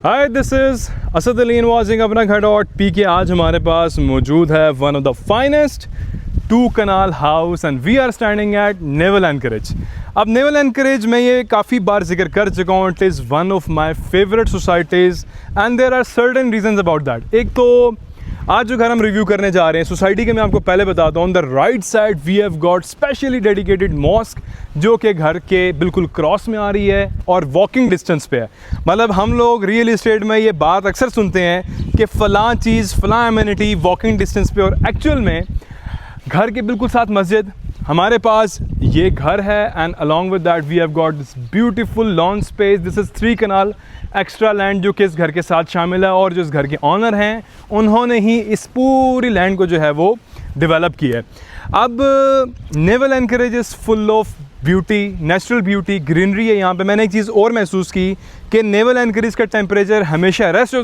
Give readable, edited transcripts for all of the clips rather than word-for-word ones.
Hi this is असदुल्लीन watching अपना घर dot P के। आज हमारे पास मौजूद है one of the finest 2 kanal house and we are standing at naval Anchorage. अब नेवल एनकरेज में ये काफ़ी बार जिक्र कर चुका हूँ। It is one of my favourite societies and there are certain reasons about that. एक तो आज जो घर हम रिव्यू करने जा रहे हैं सोसाइटी के, मैं आपको पहले बताता हूँ। On the right side we have got specially dedicated mosque जो कि घर के बिल्कुल क्रॉस में आ रही है और वॉकिंग डिस्टेंस पे है। मतलब हम लोग रियल इस्टेट में ये बात अक्सर सुनते हैं कि फ़लाँ चीज़ फ़लाँ एमिनिटी वॉकिंग डिस्टेंस पे, और एक्चुअल में घर के बिल्कुल साथ मस्जिद हमारे पास ये घर है। And along with that we have got this beautiful lawn space. This is 3 kanal extra land जो कि इस घर के साथ शामिल है, और जो इस घर के ऑनर हैं उन्होंने ही इस पूरी लैंड को जो है वो डेवलप किया है। अब Naval Anchorage is full of beauty, natural beauty, greenery है यहाँ पे। मैंने एक चीज़ और महसूस की कि नेवल एनकरेज का टेम्परेचर हमेशा रेस्ट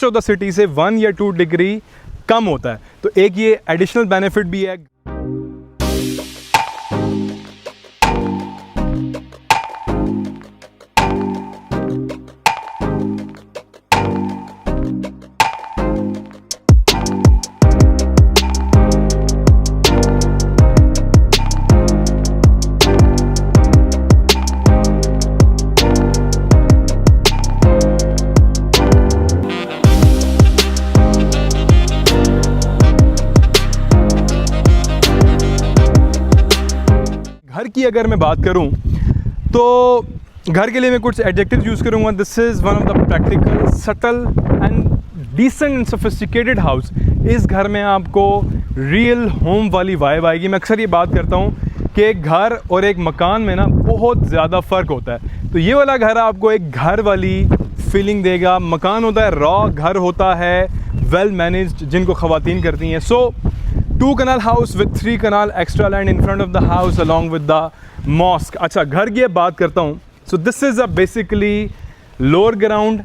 ऑफ द सिटी से 1 या 2 डिग्री कम होता है, तो एक ये एडिशनल बेनिफिट भी है। घर की अगर मैं बात करूं तो घर के लिए मैं कुछ एडजेक्टिव यूज़ करूंगा। This is one of the practical, subtle and decent and sophisticated house. इस घर में आपको रियल होम वाली वाइब आएगी। मैं अक्सर ये बात करता हूँ कि एक घर और एक मकान में ना बहुत ज़्यादा फ़र्क होता है। तो ये वाला घर आपको एक घर वाली फीलिंग देगा। मकान होता है रॉ, घर होता है वेल मैनेज्ड, जिनको ख़वातीन करती हैं। So 2 kanal house with 3 kanal extra land in front of the house along with the mosque. अच्छा, घर की बात करता हूँ। So this is a basically lower ground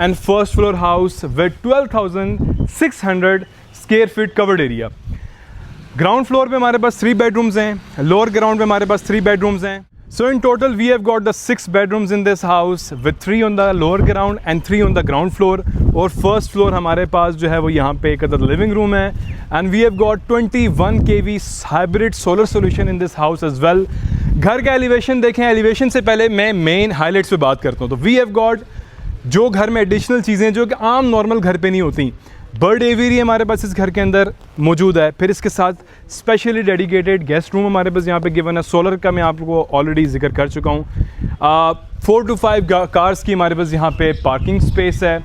and first floor house with 12,600 square feet covered area. Ground floor पे हमारे पास 3 bedrooms हैं, लोअर ग्राउंड पे हमारे पास 3 बेडरूम्स हैं। So in total we have got the 6 bedrooms in this house with 3 on the lower ground and 3 on the ground floor, और first floor हमारे पास जो है वो यहाँ पे एक अदर लिविंग रूम है। and we have got 21 kV hybrid solar solution in this house as well। घर का एलिवेशन देखें। एलिवेशन से पहले मैं मेन हाईलाइट्स पे बात करता हूँ। तो we have got जो घर में एडिशनल चीज़ें जो कि आम नॉर्मल घर पे नहीं होती, बर्ड एवियरी हमारे पास इस घर के अंदर मौजूद है। फिर इसके साथ स्पेशली डेडिकेटेड गेस्ट रूम हमारे पास यहाँ पे गिवन है। सोलर का मैं आपको ऑलरेडी जिक्र कर चुका हूँ। 4 to 5 कार्स की हमारे पास यहाँ पे पार्किंग स्पेस है।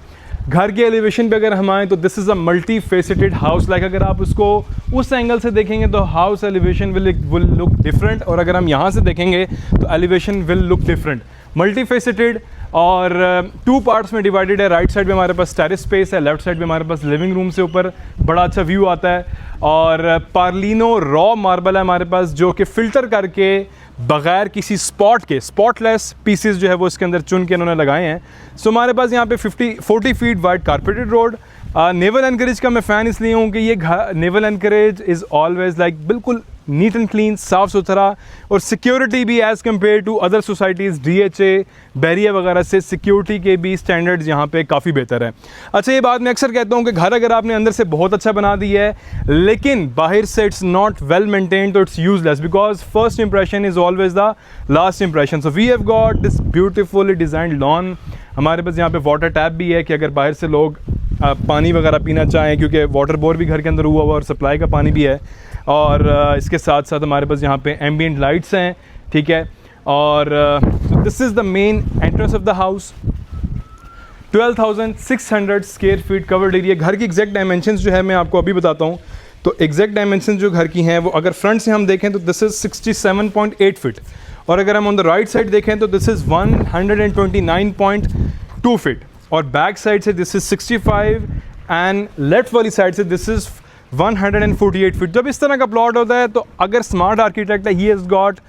घर के एलिवेशन पे अगर हम आएँ तो this is a multi faceted house. Like अगर आप उसको उस एंगल से देखेंगे तो house elevation will look different, और अगर हम यहाँ से देखेंगे तो elevation will look different. Multi faceted और 2 पार्ट्स में डिवाइडेड है। राइट साइड में हमारे पास टेरेस स्पेस है, लेफ्ट साइड में हमारे पास लिविंग रूम से ऊपर बड़ा अच्छा व्यू आता है। और पार्लिनो रॉ मार्बल है हमारे पास जो कि फ़िल्टर करके बग़ैर किसी स्पॉट के स्पॉटलेस पीसेस जो है वो इसके अंदर चुन के इन्होंने लगाए हैं। सो हमारे पास यहाँ पे 40 feet wide carpeted road. Naval Anchorage का मैं फ़ैन इसलिए हूँ कि ये Naval Anchorage is always like बिल्कुल नीट एंड क्लीन, साफ़ सुथरा, और सिक्योरिटी भी as compare to other societies DHA Bahria वगैरह से सिक्योरिटी के भी स्टैंडर्ड्स यहाँ पे काफ़ी बेहतर है। अच्छा, ये बात मैं अक्सर कहता हूँ कि घर अगर आपने अंदर से बहुत अच्छा बना दी है लेकिन बाहर से इट्स नॉट वेल मेंटेन्ड तो it's useless, because first impression is always the last impression. So we have got this beautifully designed lawn. हमारे पास यहाँ पे वाटर टैप भी है कि अगर बाहर से लोग पानी वगैरह पीना चाहें, क्योंकि वाटर बोर भी घर के अंदर हुआ और सप्लाई का पानी भी है। और इसके साथ साथ हमारे पास यहाँ पे एम्बियंट लाइट्स हैं, ठीक है। और this is the main entrance of the house. 12,600 square feet covered area. घर की एग्जैक्ट डायमेंशंस जो है मैं आपको अभी बताता हूँ। तो एग्जैक्ट डायमेंशन जो घर की हैं वो अगर फ्रंट से हम देखें तो दिस इज़ 67.8 फीट, और अगर हम ऑन द राइट साइड देखें तो दिस इज़ 129.2 फीट, और बैक साइड से दिस इज़ 65 एंड लेफ्ट वाली साइड से दिस इज़ 148 फीट। जब इस तरह का प्लॉट होता है तो अगर स्मार्ट आर्किटेक्ट है, he has got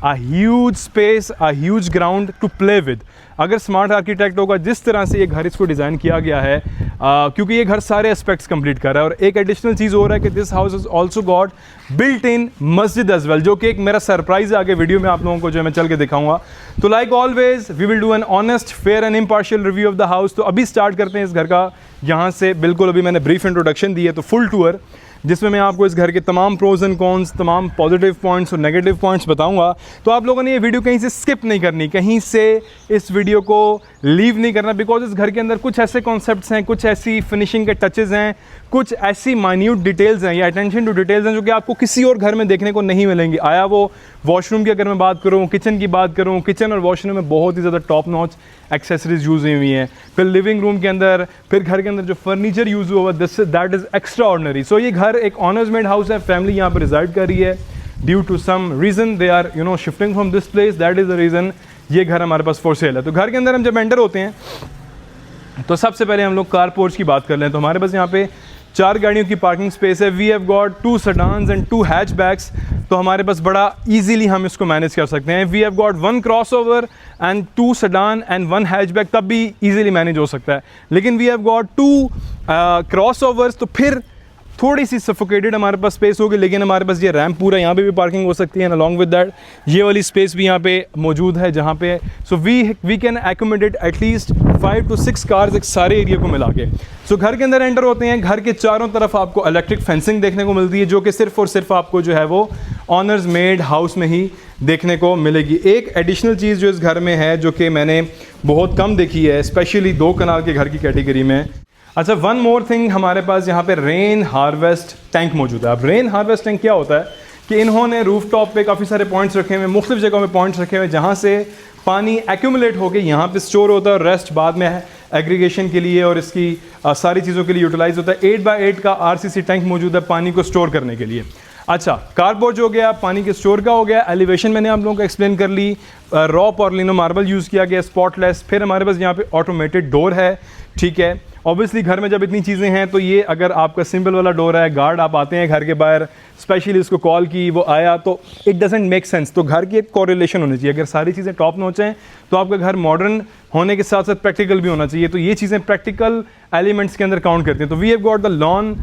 a huge space, a huge ground to play with. अगर स्मार्ट आर्किटेक्ट होगा, जिस तरह से ये घर इसको डिज़ाइन किया गया है, क्योंकि ये घर सारे एस्पेक्ट्स कंप्लीट कर रहा है। और एक एडिशनल चीज़ हो रहा है कि this house is also got built in मस्जिद एज वेल, जो कि एक मेरा सरप्राइज आगे वीडियो में आप लोगों को जो है मैं चल के दिखाऊंगा। तो like always we will do an honest, fair and impartial review of the house. तो अभी स्टार्ट करते हैं इस घर का यहाँ से। बिल्कुल अभी मैंने ब्रीफ इंट्रोडक्शन दी है, तो फुल टूर जिसमें मैं आपको इस घर के तमाम प्रोज एंड कॉन्स, तमाम पॉजिटिव पॉइंट्स और नेगेटिव पॉइंट्स बताऊंगा। तो आप लोगों ने ये वीडियो कहीं से स्किप नहीं करनी, कहीं से इस वीडियो को लीव नहीं करना, बिकॉज इस घर के अंदर कुछ ऐसे कॉन्सेप्ट्स हैं, कुछ ऐसी फिनिशिंग के टचेज़ हैं, कुछ ऐसी माइन्यूट डिटेल्स हैं या अटेंशन टू डिटेल्स हैं जो कि आपको किसी और घर में देखने को नहीं मिलेंगी। आया वो वॉशरूम की अगर मैं बात करूँ, किचन की बात करूँ, किचन और वॉशरूम में बहुत ही ज़्यादा टॉप नॉच एक्सेसरीज यूज़ हुई हैं। फिर लिविंग रूम के अंदर, फिर घर के अंदर जो फर्नीचर यूज़ हुआ that is extraordinary. So ये घर एक ऑनर्स मेड हाउस है, फैमिली यहाँ पर रिजाइड कर रही है। Due to some reason they are shifting from this place, that is the reason ये घर हमारे पास फॉर सेल है। तो घर के अंदर हम जब एंटर होते हैं तो सबसे पहले हम लोग कार पोर्च की बात कर लें। तो हमारे पास यहाँ पे 4 गाड़ियों की पार्किंग स्पेस है। We have got 2 sedans and 2 hatchbacks, तो हमारे पास बड़ा इजीली हम इसको मैनेज कर सकते हैं। We have got 1 crossover and 2 sedan and 1 hatchback, तब भी इजीली मैनेज हो सकता है। लेकिन वी हैव गॉट 2 क्रॉसओवर्स, तो फिर थोड़ी सी सफोकेटेड हमारे पास स्पेस होगी। लेकिन हमारे पास ये रैम्प पूरा, यहाँ पे भी पार्किंग हो सकती है, एंड अलॉन्ग विद दैट ये वाली स्पेस भी यहाँ पे मौजूद है, जहाँ पे so we can accommodate at least 5 to 6 cars एक सारे एरिया को मिला के। सो घर के अंदर एंटर होते हैं, घर के चारों तरफ आपको इलेक्ट्रिक फेंसिंग देखने को मिलती है, जो कि सिर्फ और सिर्फ आपको जो है वो ऑनर्स मेड हाउस में ही देखने को मिलेगी। एक एडिशनल चीज़ जो इस घर में है, जो कि मैंने बहुत कम देखी है, स्पेशली 2 कनाल के घर की कैटेगरी में। अच्छा, वन मोर थिंग, हमारे पास यहाँ पे रेन हार्वेस्ट टैंक मौजूद है। अब रेन हार्वेस्ट टैंक क्या होता है कि इन्होंने रूफ टॉप पे काफ़ी सारे पॉइंट्स रखे हुए हैं, मुख्तलिफ जगहों पे पॉइंट्स रखे हुए हैं, जहाँ से पानी एक्यूमुलेट होकर यहाँ पे स्टोर होता है और रेस्ट बाद में एग्रीगेशन के लिए और इसकी सारी चीज़ों के लिए यूटिलाइज होता है। 8x8 का RCC टैंक मौजूद है पानी को स्टोर करने के लिए। अच्छा, कारपोर्च हो गया, पानी के स्टोर का हो गया, एलिवेशन मैंने आप लोगों को एक्सप्लेन कर ली, रॉ पोर्लिनो मार्बल यूज़ किया गया, स्पॉटलेस। फिर हमारे पास यहाँ पे ऑटोमेटेड डोर है, ठीक है। ऑब्वियसली घर में जब इतनी चीज़ें हैं तो ये अगर आपका सिंपल वाला डोर है, गार्ड आप आते हैं घर के बाहर, स्पेशली इसको कॉल की, वो आया, तो इट डजेंट मेक सेंस। तो घर की एक कोरिलेशन होनी चाहिए। अगर सारी चीज़ें टॉप नॉच हैं तो आपका घर मॉडर्न होने के साथ साथ प्रैक्टिकल भी होना चाहिए। तो ये चीज़ें प्रैक्टिकल एलिमेंट्स के अंदर काउंट करती हैं। तो we have got the lawn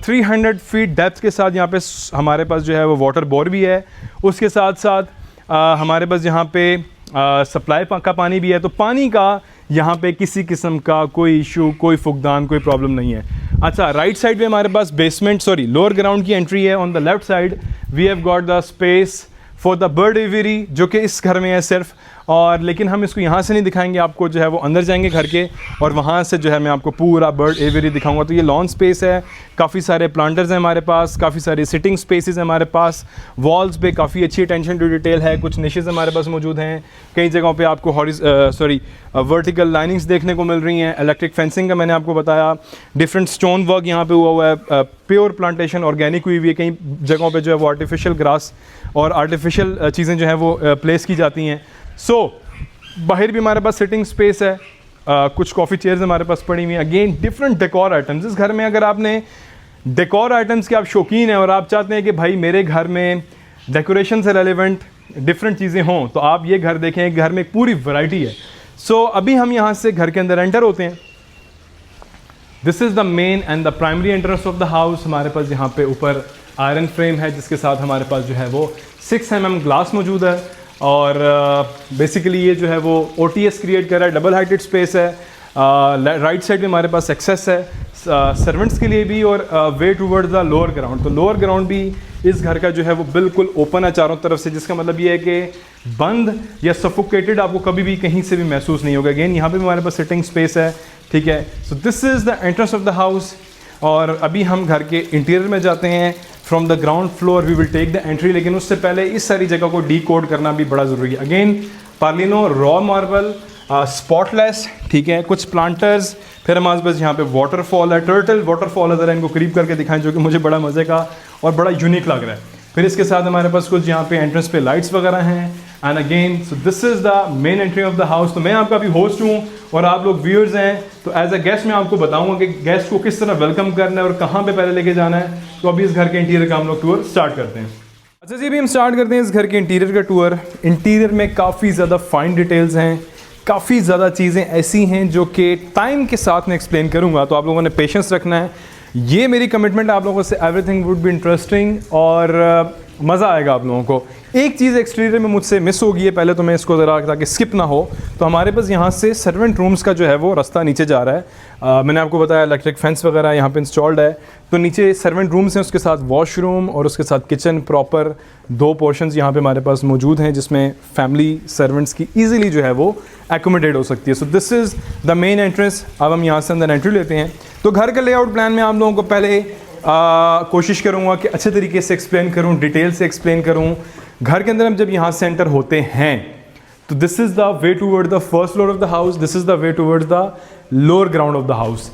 300 feet depth के साथ यहाँ पे हमारे पास जो है वो वाटर बोर भी है। उसके साथ साथ हमारे पास यहाँ पे सप्लाई का पानी भी है। तो पानी का यहाँ पे किसी किस्म का कोई इशू, कोई फुकदान, कोई प्रॉब्लम नहीं है। अच्छा, राइट साइड पे हमारे पास लोअर ग्राउंड की एंट्री है। On the left side we have got the space for the bird aviary, जो कि इस घर में है सिर्फ। और लेकिन हम इसको यहाँ से नहीं दिखाएंगे, आपको जो है वो अंदर जाएंगे घर के और वहाँ से जो है मैं आपको पूरा बर्ड एवियरी दिखाऊंगा। तो ये लॉन स्पेस है, काफ़ी सारे प्लांटर्स हैं हमारे पास, काफ़ी सारे सिटिंग स्पेसेस हैं हमारे पास। वॉल्स पे काफ़ी अच्छी अटेंशन टू डिटेल है, कुछ निशेज़ हमारे पास मौजूद हैं। कई जगहों पे आपको वर्टिकल लाइनिंग्स देखने को मिल रही हैं। इलेक्ट्रिक फेंसिंग का मैंने आपको बताया, डिफरेंट स्टोन वर्क यहाँ पे हुआ है, प्योर प्लांटेशन ऑर्गेनिक हुई हुई है। कई जगहों पे जो है वो आर्टिफिशियल ग्रास और आर्टिफिशियल चीज़ें जो हैं वो प्लेस की जाती हैं। सो बाहर भी हमारे पास सिटिंग स्पेस है, कुछ कॉफ़ी चेयर्स हमारे पास पड़ी हुई हैं। अगेन डिफरेंट डेकोर आइटम्स इस घर में। अगर आपने डेकोर आइटम्स के आप शौकीन हैं और आप चाहते हैं कि भाई मेरे घर में डेकोरेशन से रेलिवेंट डिफरेंट चीज़ें हों, तो आप ये घर देखें, घर में एक पूरी वैरायटी है। सो अभी हम यहाँ से घर के अंदर एंटर होते हैं। This is the main and the primary entrance of the house. हमारे पास यहाँ पे ऊपर आयरन फ्रेम है, जिसके साथ हमारे पास जो है वो 6 mm ग्लास मौजूद है। और बेसिकली ये जो है वो OTS क्रिएट कर रहा है, डबल हाइटेड स्पेस है। राइट साइड में हमारे पास एक्सेस है सर्वेंट्स के लिए भी और वे टूवर्ड्स द लोअर ग्राउंड। तो लोअर ग्राउंड भी इस घर का जो है वो बिल्कुल ओपन है चारों तरफ से, जिसका मतलब ये है कि बंद या सफोकेटेड आपको कभी भी कहीं से भी महसूस नहीं होगा। अगेन यहाँ पे भी हमारे पास सिटिंग स्पेस है, ठीक है। So this is the entrance of the house. और अभी हम घर के इंटीरियर में जाते हैं। From the ground floor we will take the entry, लेकिन उससे पहले इस सारी जगह को डीकोड करना भी बड़ा ज़रूरी है। अगेन पार्लिनो रॉ मार्बल, स्पॉटलेस, ठीक है, कुछ प्लांटर्स। फिर हमारे पास यहाँ पे वाटरफॉल है, टर्टल वाटरफॉल है, ज़रा इनको करीब करके दिखाएं, जो कि मुझे बड़ा मज़े का और बड़ा यूनिक लग रहा है। फिर इसके साथ हमारे पास कुछ यहाँ पे एंट्रेंस पे लाइट्स वगैरह हैं। And again so this is the main entry of the house. तो मैं आपका भी होस्ट हूँ और आप लोग व्यूअर्स हैं, तो एज अ गेस्ट मैं आपको बताऊंगा कि गेस्ट को किस तरह वेलकम करना है और कहाँ पे पहले लेके जाना है। तो अभी इस घर के इंटीरियर का हम लोग टूर स्टार्ट करते हैं। अच्छा जी, अभी हम स्टार्ट करते हैं इस घर के इंटीरियर का टूर। इंटीरियर में काफ़ी ज़्यादा फाइन डिटेल्स हैं, काफ़ी ज़्यादा चीज़ें ऐसी हैं जो कि टाइम के साथ मैं एक्सप्लेन करूँगा, तो आप लोगों ने पेशेंस रखना है। ये मेरी कमिटमेंट आप लोगों से, एवरीथिंग वुड बी इंटरेस्टिंग और मज़ा आएगा आप लोगों को। एक चीज़ एक्सटीरियर में मुझसे मिस हो गई है, पहले तो मैं इसको ज़रा ताकि स्किप ना हो, तो हमारे पास यहाँ से सर्वेंट रूम्स का जो है वो रास्ता नीचे जा रहा है। मैंने आपको बताया इलेक्ट्रिक फेंस वगैरह यहाँ पे इंस्टॉल्ड है, तो नीचे सर्वेंट रूम्स हैं, उसके साथ वॉशरूम और उसके साथ किचन, प्रॉपर 2 पोर्शंस यहाँ पे हमारे पास मौजूद हैं जिसमें फैमिली सर्वेंट्स की ईजिली जो है वो एकोमोडेट हो सकती है। So this is the main entrance. अब हम यहाँ से अंदर एंट्री लेते हैं। तो घर का लेआउट प्लान में आप लोगों को पहले कोशिश करूँगा कि अच्छे तरीके से एक्सप्लेन करूँ, डिटेल से एक्सप्लेन करूँ। घर के अंदर हम जब यहाँ से एंटर होते हैं तो this is the way toward the first floor of the house, this is the way towards the lower ground of the house.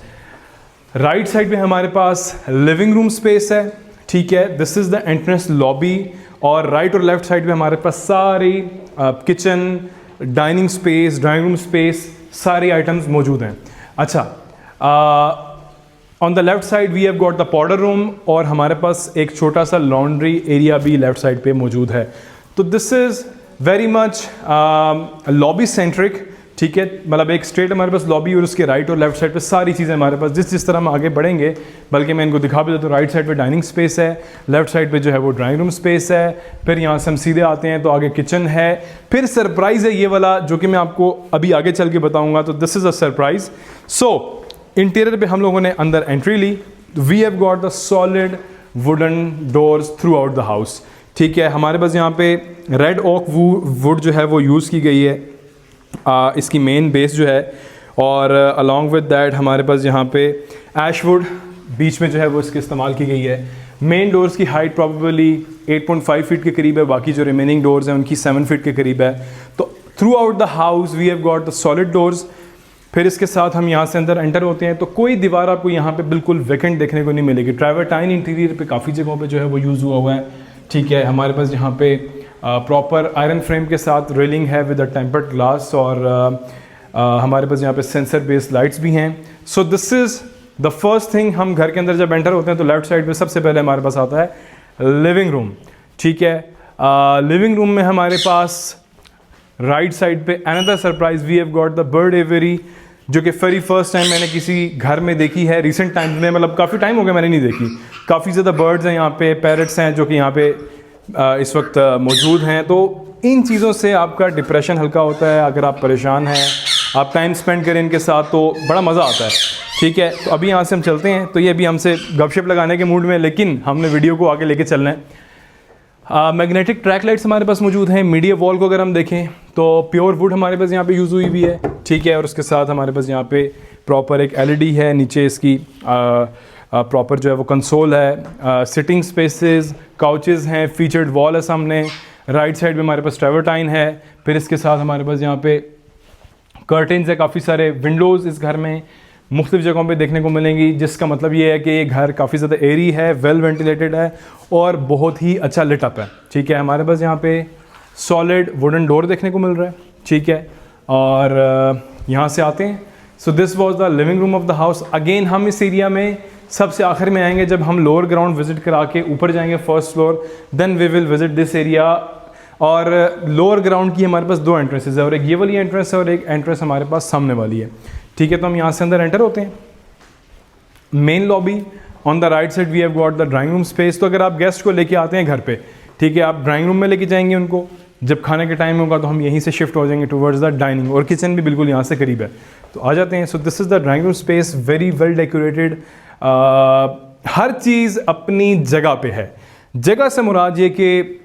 Right side में हमारे पास लिविंग रूम स्पेस है, ठीक है। This is the entrance lobby, और right और left side में हमारे पास सारी kitchen, dining space, drawing room space, सारी आइटम्स मौजूद हैं। अच्छा, on the left side we have got the powder room, और हमारे पास एक छोटा सा लॉन्ड्री एरिया भी लेफ्ट साइड पे मौजूद है। तो this is very much lobby centric, ठीक है। मतलब एक स्ट्रेट हमारे पास लॉबी और उसके राइट और लेफ्ट साइड पे सारी चीज़ें हमारे पास, जिस तरह हम आगे बढ़ेंगे, बल्कि मैं इनको दिखा भी देता हूँ। राइट साइड पे डाइनिंग स्पेस है, लेफ्ट साइड पे जो है वो ड्राइंग रूम स्पेस है, फिर यहाँ से हम सीधे आते हैं तो आगे किचन है, फिर सरप्राइज़ है ये वाला जो कि मैं आपको अभी आगे चल के बताऊँगा। तो this is a surprise. So interior पे हम लोगों ने अंदर एंट्री ली। We have got the solid wooden doors throughout the house, ठीक है। हमारे पास यहाँ पे रेड ओक वुड जो है वो यूज़ की गई है, इसकी मेन बेस जो है, और अलॉन्ग विद दैट हमारे पास यहाँ पे ऐश वुड बीच में जो है वो इसके इस्तेमाल की गई है। मेन डोर्स की हाइट प्रॉबेबली 8.5 फीट के करीब है, बाकी जो रिमेनिंग डोर्स हैं उनकी 7 फीट के करीब है। तो throughout the house we have got the solid doors. फिर इसके साथ हम यहाँ से अंदर एंटर होते हैं तो कोई दीवार आपको यहाँ पे बिल्कुल वैकेंट देखने को नहीं मिलेगी। ट्रैवर्टाइन इंटीरियर पे काफ़ी जगहों पे जो है वो यूज़ हुआ हुआ है, ठीक है। हमारे पास यहाँ पे प्रॉपर आयरन फ्रेम के साथ रेलिंग है विद अ टेम्पर्ड ग्लास, और हमारे पास यहाँ पे सेंसर बेस्ड लाइट्स भी हैं। So this is the first thing. हम घर के अंदर जब एंटर होते हैं तो लेफ्ट साइड पे सबसे पहले हमारे पास आता है लिविंग रूम, ठीक है। लिविंग रूम में हमारे पास राइट साइड पे another surprise, we have got the bird aviary, जो कि वेरी फर्स्ट टाइम मैंने किसी घर में देखी है रिसेंट टाइम्स में। मतलब काफ़ी टाइम हो गया मैंने नहीं देखी। काफ़ी ज़्यादा बर्ड्स हैं यहाँ पे, पैरट्स हैं जो कि यहाँ पे इस वक्त मौजूद हैं। तो इन चीज़ों से आपका डिप्रेशन हल्का होता है। अगर आप परेशान हैं, आप टाइम स्पेंड करें इनके साथ तो बड़ा मज़ा आता है, ठीक है। तो अभी यहाँ से हम चलते हैं। तो ये अभी हमसे गपशप लगाने के मूड में, लेकिन हमने वीडियो को आगे लेके चलना है। मैग्नेटिक ट्रैक लाइट्स हमारे पास मौजूद हैं। मीडिया वॉल को अगर हम देखें तो प्योर वुड हमारे पास यहाँ पे यूज़ हुई भी है, ठीक है। और उसके साथ हमारे पास यहाँ पे प्रॉपर एक LED है, नीचे इसकी प्रॉपर जो है वो कंसोल है, सिटिंग स्पेसेस, काउचेस हैं, फीचर्ड वॉल है सामने। राइट साइड में हमारे पास ट्रैवर्टाइन है। फिर इसके साथ हमारे पास यहाँ पे कर्टेन्स है, काफ़ी सारे विंडोज़ इस घर में मुख्तलिफ़ जगहों पे देखने को मिलेंगी, जिसका मतलब ये है कि ये घर काफ़ी ज़्यादा एयरी है, वेल वेंटिलेटेड है और बहुत ही अच्छा लिट अप है, ठीक है। हमारे पास यहाँ पे सॉलिड वुडन डोर देखने को मिल रहा है, ठीक है। और यहाँ से आते हैं। So this was the living room of the house. Again हम इस एरिया में सबसे आखिर में आएंगे जब हम लोअर ग्राउंड विजिट करा के ऊपर जाएंगे first floor, then we will visit this area. और लोअर ग्राउंड की हमारे पास 2 एंट्रेंसेज है, और एक ये वाली एंट्रेंस है और एक एंट्रेंस हमारे पास सामने वाली है, ठीक है। तो हम यहाँ से अंदर एंटर होते हैं। Main lobby, on the right side we have got the drawing room space. तो अगर आप गेस्ट को लेके आते हैं घर पे, ठीक है, आप ड्राइंग रूम में लेके जाएंगे उनको। जब खाने के टाइम होगा तो हम यहीं से शिफ्ट हो जाएंगे टुवर्ड्स द डाइनिंग, और किचन भी बिल्कुल यहाँ से करीब है। तो आ जाते हैं। So this is the drawing room space, very well decorated. हर चीज़ अपनी जगह पे है। जगह से मुराद ये कि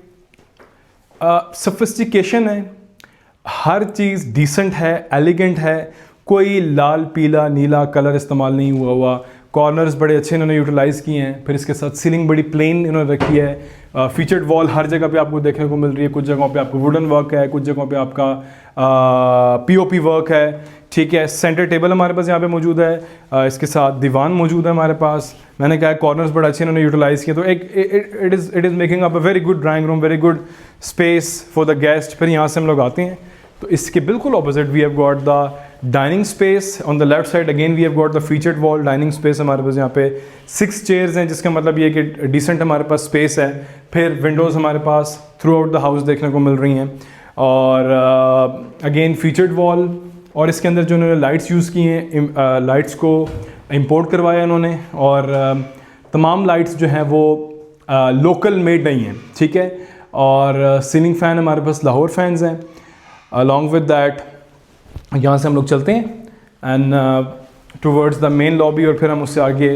सफिस्टिकेशन है, हर चीज़ डिसेंट है, एलिगेंट है, कोई लाल पीला नीला कलर इस्तेमाल नहीं हुआ हुआ। कॉर्नर्स बड़े अच्छे इन्होंने यूटिलाइज़ किए हैं। फिर इसके साथ सीलिंग बड़ी प्लेन इन्होंने रखी है। फीचर्ड वॉल हर जगह पे आपको देखने को मिल रही है। कुछ जगहों पे आपको वुडन वर्क है, कुछ जगहों पे आपका POP वर्क है, ठीक है। सेंटर टेबल हमारे पास यहाँ पे मौजूद है। इसके साथ दीवान मौजूद है हमारे पास। मैंने कहा कॉर्नर्स बड़ा अच्छे इन्होंने यूटिलाइज़ किए। तो एक it is making up a very good drawing room, very good space for the guest. फिर यहाँ से हम लोग आते हैं तो इसके बिल्कुल opposite we have got the dining space on the left side, again we have got the featured wall dining space हमारे पास यहाँ पे 6 चेयर्स हैं, जिसका मतलब ये कि डिसेंट हमारे पास स्पेस है। फिर विंडोज़ हमारे pass through out the house देखने को मिल रही हैं, और अगेन फीचर्ड वॉल, और इसके अंदर जो उन्होंने लाइट्स यूज़ की हैं, लाइट्स को इंपोर्ट करवाया इन्होंने, और तमाम लाइट्स जो हैं वो लोकल मेड नहीं हैं, ठीक है। और सीलिंग फ़ैन हमारे पास लाहौर फैंस हैं। अलॉन्ग विद दैट यहाँ से हम लोग चलते हैं and towards the main lobby, और फिर हम उससे आगे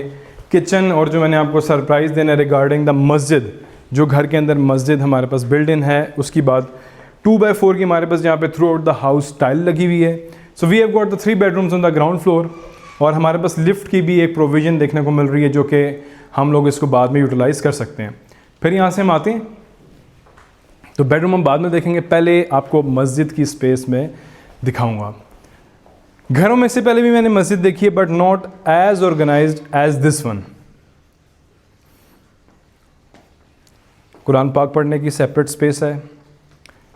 किचन, और जो मैंने आपको सरप्राइज़ देना रिगार्डिंग द मस्जिद, जो घर के अंदर मस्जिद हमारे पास बिल्ड इन है, उसकी बात 2x4 की हमारे पास यहाँ पे throughout the house tile लगी हुई है। So we have got the 3 bedrooms on the ground floor, और हमारे पास लिफ्ट की भी एक प्रोविज़न देखने को मिल रही है, जो कि हम लोग इसको बाद में यूटिलाइज़ कर सकते हैं। फिर यहाँ से हम आते हैं, तो बेडरूम हम बाद में देखेंगे, पहले आपको मस्जिद की स्पेस में दिखाऊंगा। घरों में से पहले भी मैंने मस्जिद देखी है, but not as organised as this one. Quran पाक पढ़ने की सेपरेट स्पेस है,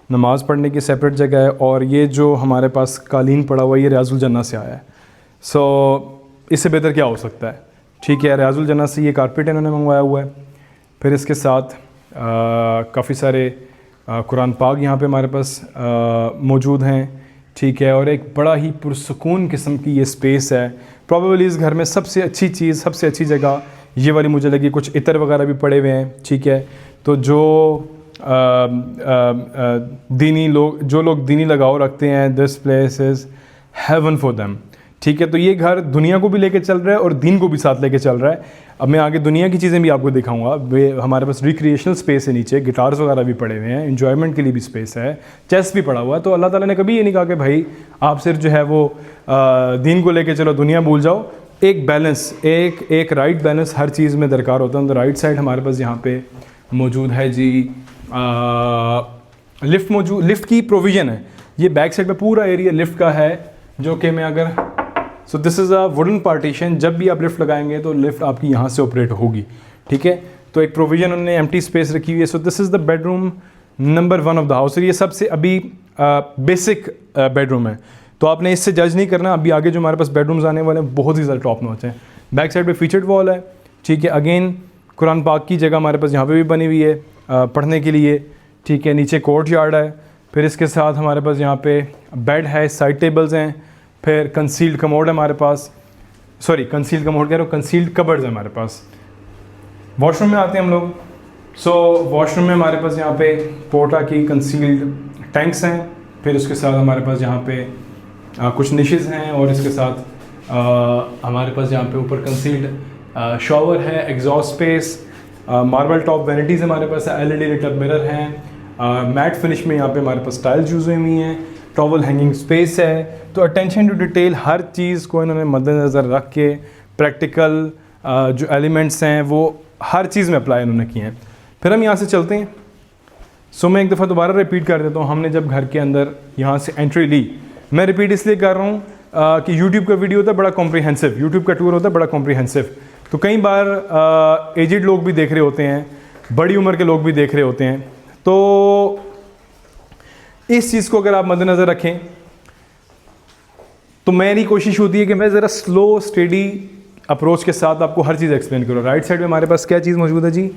नमाज़ पढ़ने की सेपरेट जगह है, और ये जो हमारे पास कालीन पड़ा हुआ है ये रियाजुल जन्नह से आया है। सो इससे बेहतर क्या हो सकता है, ठीक है। रियाजुल जन्नह से ये कारपेट इन्होंने मंगवाया हुआ है। फिर इसके साथ काफ़ी सारे कुरान पाक यहाँ पे हमारे पास मौजूद हैं, ठीक है। और एक बड़ा ही पुरसुकून किस्म की ये स्पेस है। प्रॉबेबली इस घर में सबसे अच्छी चीज़, सबसे अच्छी जगह ये वाली मुझे लगी। कुछ इतर वगैरह भी पड़े हुए हैं, ठीक है। तो जो दीनी लोग, जो लोग दीनी लगाव रखते हैं, this place is haven for them, ठीक है। तो ये घर दुनिया को भी लेके चल रहा है और दीन को भी साथ लेके चल रहा है। अब मैं आगे दुनिया की चीज़ें भी आपको दिखाऊंगा। वे हमारे पास रिक्रिएशनल स्पेस है, नीचे गिटार्स वगैरह भी पड़े हुए हैं, एंजॉयमेंट के लिए भी स्पेस है, चेस भी पड़ा हुआ है। तो अल्लाह ताला ने कभी ये नहीं कहा कि भाई आप सिर्फ जो है वो दीन को लेके चलो, दुनिया भूल जाओ। एक बैलेंस, एक राइट बैलेंस हर चीज़ में दरकार होता है। तो राइट साइड हमारे पास यहाँ पे मौजूद है जी लिफ्ट मौजूद, लिफ्ट की प्रोविज़न है। ये बैक साइड पे पूरा एरिया लिफ्ट का है, जो कि मैं अगर सो this is a wooden partition. जब भी आप लिफ्ट लगाएंगे तो लिफ्ट आपकी यहाँ से ऑपरेट होगी, ठीक है। तो एक प्रोविज़न उन्होंने एम्प्टी स्पेस रखी हुई है। So this is the bedroom number 1 of the house. ये सबसे अभी बेसिक बेडरूम है, तो आपने इससे जज नहीं करना। अभी आगे जो हमारे पास बेडरूम्स आने वाले हैं बहुत ही ज़्यादा टॉप नॉच हैं। बैक साइड पे फीचर्ड वॉल है, ठीक है। अगेन कुरान पाक की जगह हमारे पास यहाँ पे भी बनी हुई है पढ़ने के लिए, ठीक है। नीचे कोर्ट यार्ड है। फिर इसके साथ हमारे पास यहाँ पे बेड है, साइड टेबल्स हैं, फिर कंसील्ड कमोड है हमारे पास, सॉरी कंसील्ड कमोड कह रहा हूँ, कंसील्ड कबर्ड्स है हमारे पास। वॉशरूम में आते हैं हम लोग। सो वॉशरूम में हमारे पास यहाँ पे पोर्टा की कंसील्ड टैंक्स हैं। फिर उसके साथ हमारे पास यहाँ पे कुछ निशेज़ हैं, और इसके साथ हमारे पास यहाँ पे ऊपर कंसील्ड शॉवर है, exhaust space, marble top vanities हमारे पास है, LED लिट अप मिरर हैं, मैट फिनिश में यहाँ पे हमारे पास टाइल्स यूज़ हुई हुई हैं, टॉवल हैंगिंग स्पेस है। तो अटेंशन टू डिटेल हर चीज़ को इन्होंने मद्देनज़र रख के प्रैक्टिकल जो एलिमेंट्स हैं वो हर चीज़ में अप्लाई इन्होंने किए हैं। फिर हम यहाँ से चलते हैं। सो मैं एक दफ़ा दोबारा रिपीट कर देता हूँ। हमने जब घर के अंदर यहाँ से एंट्री ली, मैं रिपीट इसलिए कर रहा हूँ कि यूट्यूब का वीडियो होता है बड़ा कॉम्प्रिहेंसिव, यूट्यूब का टूर होता है बड़ा कॉम्प्रिहेंसिव। तो कई बार एजिड लोग भी देख रहे होते हैं, बड़ी उम्र के लोग भी देख रहे होते हैं। तो इस चीज़ को अगर आप मद्देनज़र रखें तो मेरी कोशिश होती है कि मैं ज़रा स्लो स्टेडी अप्रोच के साथ आपको हर चीज़ एक्सप्लेन करूँ। राइट साइड में हमारे पास क्या चीज़ मौजूद है जी,